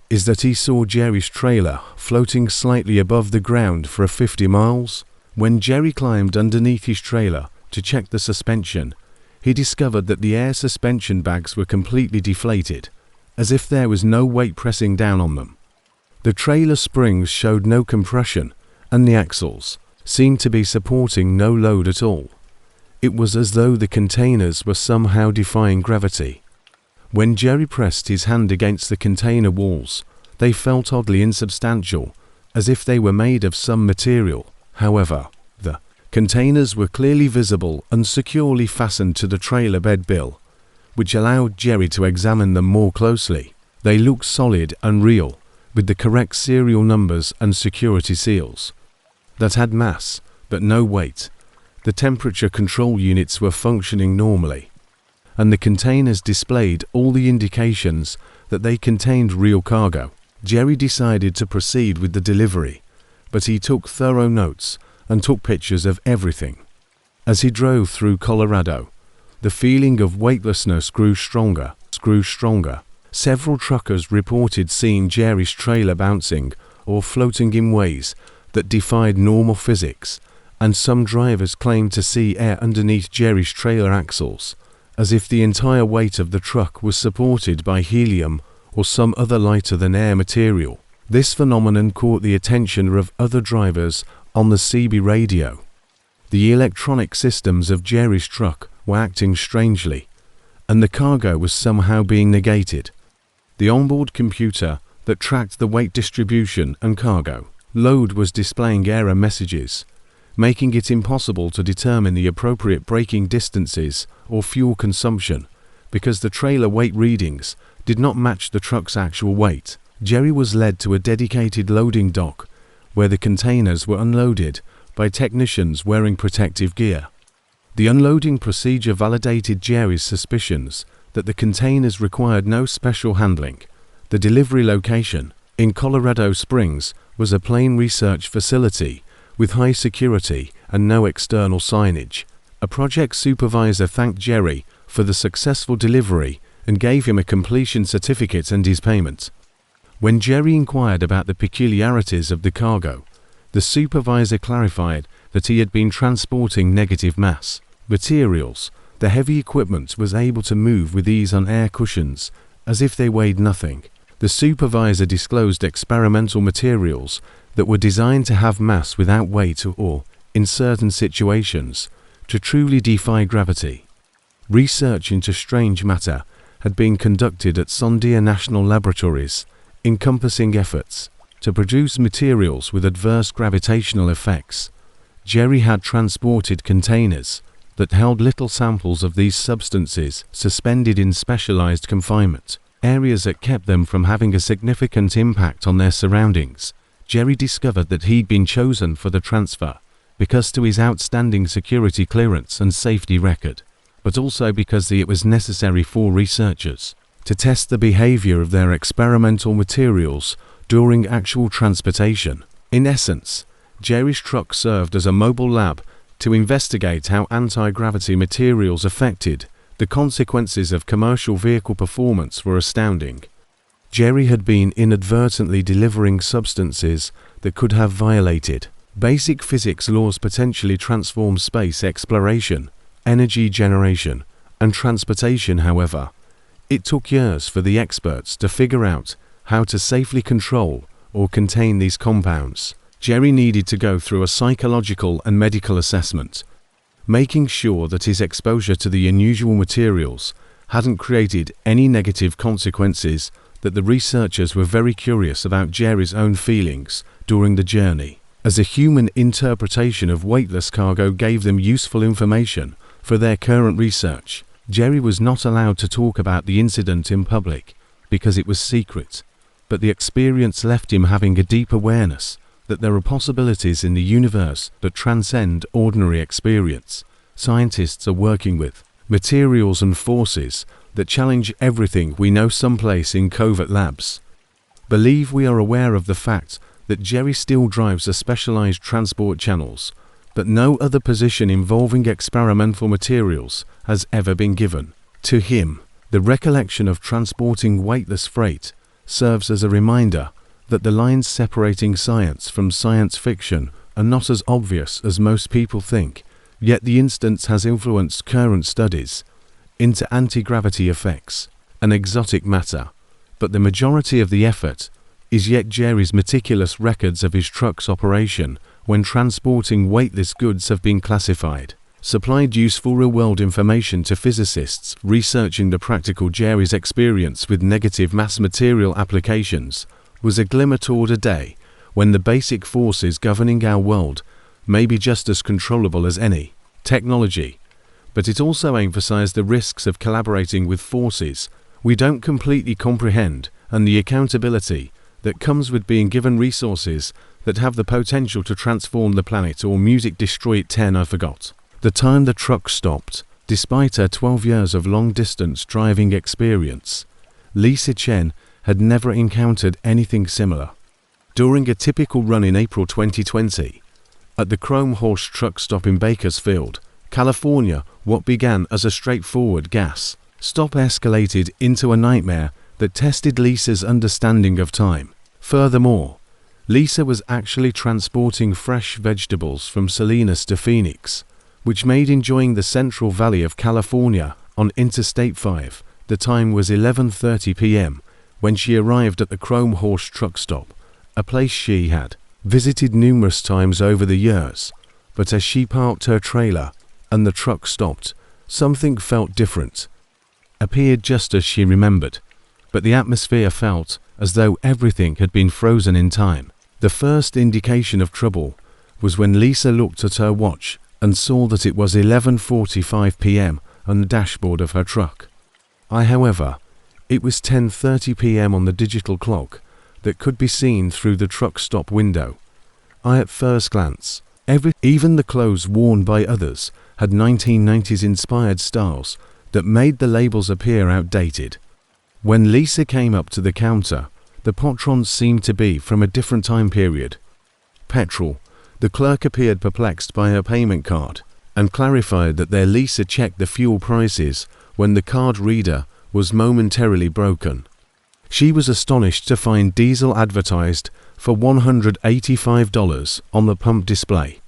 is that he saw Jerry's trailer floating slightly above the ground for 50 miles. When Jerry climbed underneath his trailer to check the suspension, he discovered that the air suspension bags were completely deflated, as if there was no weight pressing down on them. The trailer springs showed no compression, and the axles seemed to be supporting no load at all. It was as though the containers were somehow defying gravity. When Jerry pressed his hand against the container walls, they felt oddly insubstantial, as if they were made of some material. However, the containers were clearly visible and securely fastened to the trailer bed bill, which allowed Jerry to examine them more closely. They looked solid and real, with the correct serial numbers and security seals. That had mass, but no weight. The temperature control units were functioning normally, and the containers displayed all the indications that they contained real cargo. Jerry decided to proceed with the delivery, but he took thorough notes and took pictures of everything. As he drove through Colorado, the feeling of weightlessness grew stronger. Several truckers reported seeing Jerry's trailer bouncing or floating in ways that defied normal physics, and some drivers claimed to see air underneath Jerry's trailer axles, as if the entire weight of the truck was supported by helium or some other lighter-than-air material. This phenomenon caught the attention of other drivers on the CB radio. The electronic systems of Jerry's truck were acting strangely, and the cargo was somehow being negated. The onboard computer that tracked the weight distribution and cargo load was displaying error messages, making it impossible to determine the appropriate braking distances or fuel consumption because the trailer weight readings did not match the truck's actual weight. Jerry was led to a dedicated loading dock where the containers were unloaded by technicians wearing protective gear. The unloading procedure validated Jerry's suspicions that the containers required no special handling. The delivery location in Colorado Springs was a plain research facility with high security and no external signage. A project supervisor thanked Jerry for the successful delivery and gave him a completion certificate and his payment. When Jerry inquired about the peculiarities of the cargo, the supervisor clarified that he had been transporting negative mass materials. The heavy equipment was able to move with ease on air cushions, as if they weighed nothing. The supervisor disclosed experimental materials that were designed to have mass without weight or, in certain situations, to truly defy gravity. Research into strange matter had been conducted at Sondia National Laboratories, encompassing efforts to produce materials with adverse gravitational effects. Jerry had transported containers that held little samples of these substances suspended in specialized confinement, areas that kept them from having a significant impact on their surroundings. Jerry discovered that he'd been chosen for the transfer because to his outstanding security clearance and safety record, but also because it was necessary for researchers to test the behavior of their experimental materials during actual transportation. In essence, Jerry's truck served as a mobile lab to investigate how anti-gravity materials affected. The consequences of commercial vehicle performance were astounding. Jerry had been inadvertently delivering substances that could have violated basic physics laws, potentially transform space exploration, energy generation, and transportation. However, it took years for the experts to figure out how to safely control or contain these compounds. Jerry needed to go through a psychological and medical assessment, making sure that his exposure to the unusual materials hadn't created any negative consequences. That the researchers were very curious about Jerry's own feelings during the journey. as a human interpretation of weightless cargo gave them useful information for their current research. Jerry was not allowed to talk about the incident in public because it was secret, but the experience left him having a deep awareness that there are possibilities in the universe that transcend ordinary experience. Scientists are working with materials and forces that challenge everything we know someplace in covert labs. Believe we are aware of the fact that Jerry still drives a specialized transport channels, but no other position involving experimental materials has ever been given. To him, the recollection of transporting weightless freight serves as a reminder that the lines separating science from science fiction are not as obvious as most people think, yet the instance has influenced current studies into anti-gravity effects and exotic matter, but the majority of the effort is yet Jerry's meticulous records of his truck's operation when transporting weightless goods have been classified, supplied useful real-world information to physicists researching the practical. Jerry's experience with negative mass material applications was a glimmer toward a day when the basic forces governing our world may be just as controllable as any technology, but it also emphasized the risks of collaborating with forces we don't completely comprehend and the accountability that comes with being given resources that have the potential to transform the planet or music destroy it. 10. I forgot the time the truck stopped. Despite her 12 years of long-distance driving experience, Lisa Chen had never encountered anything similar. During a typical run in April 2020, at the Chrome Horse truck stop in Bakersfield, California, what began as a straightforward gas stop escalated into a nightmare that tested Lisa's understanding of time. Furthermore, Lisa was actually transporting fresh vegetables from Salinas to Phoenix, which made enjoying the Central Valley of California on Interstate 5. The time was 11:30 p.m. when she arrived at the Chrome Horse truck stop, a place she had visited numerous times over the years. But as she parked her trailer and the truck stopped, something felt different. Appeared just as she remembered, but the atmosphere felt as though everything had been frozen in time. The first indication of trouble was when Lisa looked at her watch and saw that it was 11:45 p.m. on the dashboard of her truck. However, it was 10:30 p.m. on the digital clock that could be seen through the truck stop window. At first glance, even the clothes worn by others had 1990s inspired styles that made the labels appear outdated. When Lisa came up to the counter, the patrons seemed to be from a different time period. Petrol. The clerk appeared perplexed by her payment card and clarified that their Lisa checked the fuel prices when the card reader was momentarily broken. She was astonished to find diesel advertised for $185 on the pump display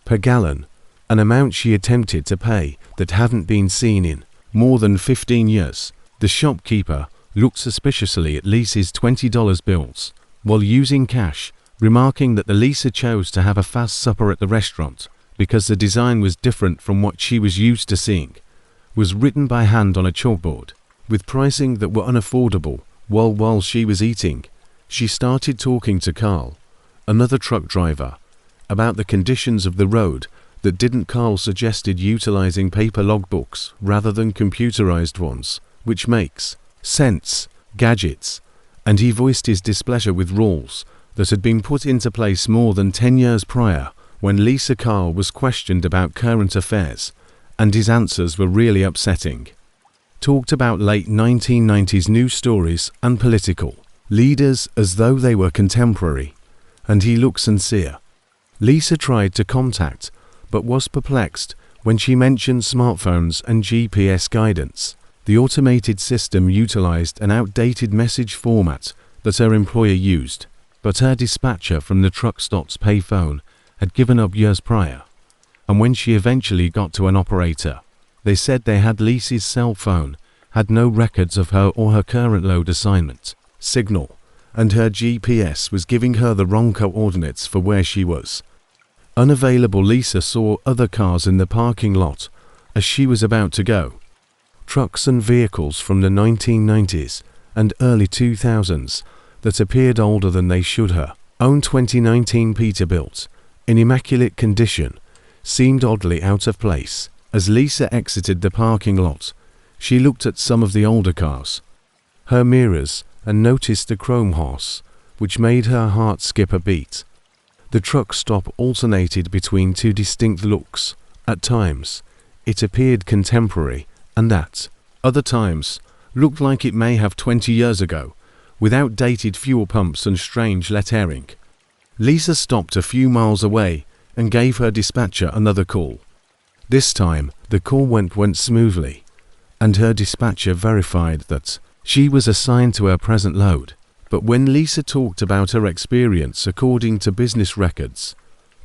per gallon, an amount she attempted to pay that hadn't been seen in more than 15 years. The shopkeeper looked suspiciously at Lisa's $20 bills while using cash, remarking that the Lisa chose to have a fast supper at the restaurant because the design was different from what she was used to seeing, was written by hand on a chalkboard, with pricing that were unaffordable. While she was eating, she started talking to Carl, another truck driver, about the conditions of the road that didn't. Carl suggested utilizing paper logbooks rather than computerized ones, which makes sense. Gadgets, and he voiced his displeasure with rules that had been put into place more than 10 years prior when Lisa. Carl was questioned about current affairs, and his answers were really upsetting. Talked about late 1990s news stories and political leaders as though they were contemporary, and he looked sincere. Lisa tried to contact, but was perplexed when she mentioned smartphones and GPS guidance. The automated system utilized an outdated message format that her employer used, but her dispatcher from the truck stop's payphone had given up years prior. And when she eventually got to an operator, they said they had Lisa's cell phone, had no records of her or her current load assignment signal, and her GPS was giving her the wrong coordinates for where she was. Unavailable. Lisa saw other cars in the parking lot as she was about to go. Trucks and vehicles from the 1990s and early 2000s that appeared older than they should her. own 2019 Peterbilt, in immaculate condition, seemed oddly out of place. As Lisa exited the parking lot, she looked at some of the older cars, her mirrors, and noticed a chrome horse, which made her heart skip a beat. The truck stop alternated between two distinct looks. At times, it appeared contemporary, and at other times, looked like it may have 20 years ago, with outdated fuel pumps and strange lettering. Lisa stopped a few miles away and gave her dispatcher another call. This time, the call went smoothly, and her dispatcher verified that she was assigned to her present load. But when Lisa talked about her experience according to business records,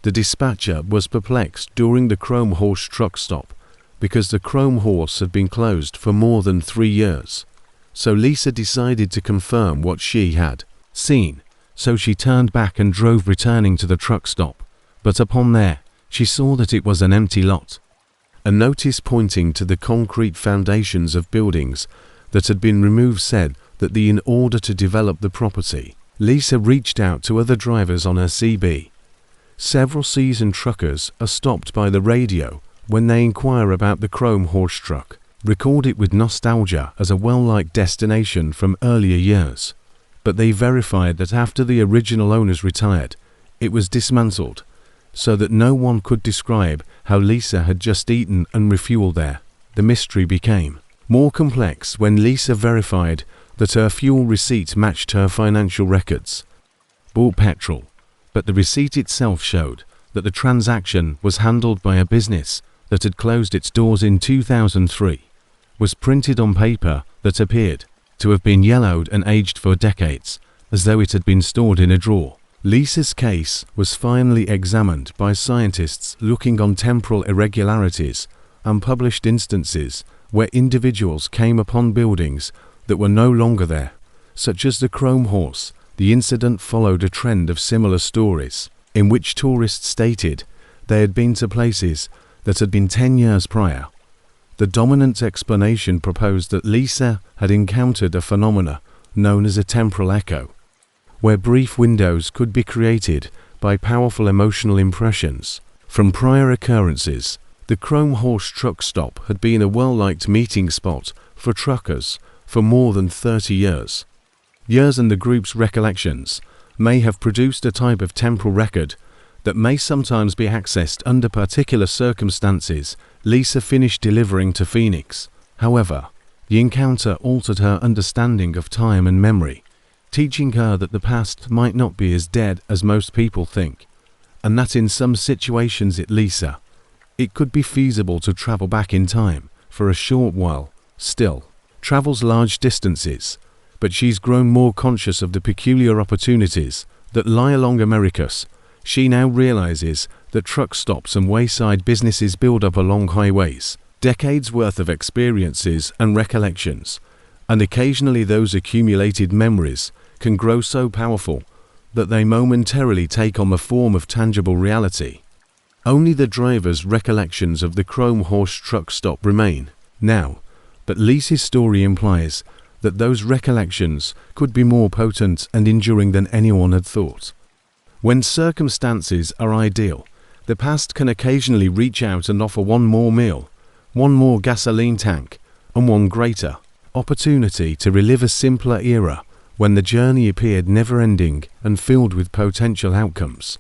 the dispatcher was perplexed during the Chrome Horse truck stop because the Chrome Horse had been closed for more than 3 years. So Lisa decided to confirm what she had seen, so she turned back and drove returning to the truck stop. But upon there, she saw that it was an empty lot. A notice pointing to the concrete foundations of buildings that had been removed said that in order to develop the property, Lisa reached out to other drivers on her CB. Several seasoned truckers are stopped by the radio when they inquire about the Chrome Horse truck, record it with nostalgia as a well-liked destination from earlier years. But they verified that after the original owners retired, it was dismantled, so that no one could describe how Lisa had just eaten and refueled there. The mystery became more complex when Lisa verified that her fuel receipt matched her financial records. Bought petrol, but the receipt itself showed that the transaction was handled by a business that had closed its doors in 2003, was printed on paper that appeared to have been yellowed and aged for decades, as though it had been stored in a drawer. Lisa's case was finally examined by scientists looking on temporal irregularities and published instances where individuals came upon buildings that were no longer there, such as the Chrome Horse. The incident followed a trend of similar stories, in which tourists stated they had been to places that had been 10 years prior. The dominant explanation proposed that Lisa had encountered a phenomena known as a temporal echo, where brief windows could be created by powerful emotional impressions from prior occurrences. The Chrome Horse truck stop had been a well-liked meeting spot for truckers for more than 30 years. Years and the group's recollections may have produced a type of temporal record that may sometimes be accessed under particular circumstances. Lisa finished delivering to Phoenix. However, the encounter altered her understanding of time and memory, teaching her that the past might not be as dead as most people think, and that in some situations it could be feasible to travel back in time for a short while. Still, travels large distances, but she's grown more conscious of the peculiar opportunities that lie along Americas. She now realizes that truck stops and wayside businesses build up along highways, decades worth of experiences and recollections, and occasionally those accumulated memories can grow so powerful that they momentarily take on the form of tangible reality. Only the driver's recollections of the Chrome Horse truck stop remain now, but Lisa's story implies that those recollections could be more potent and enduring than anyone had thought. When circumstances are ideal, the past can occasionally reach out and offer one more meal, one more gasoline tank, and one greater opportunity to relive a simpler era when the journey appeared never-ending and filled with potential outcomes.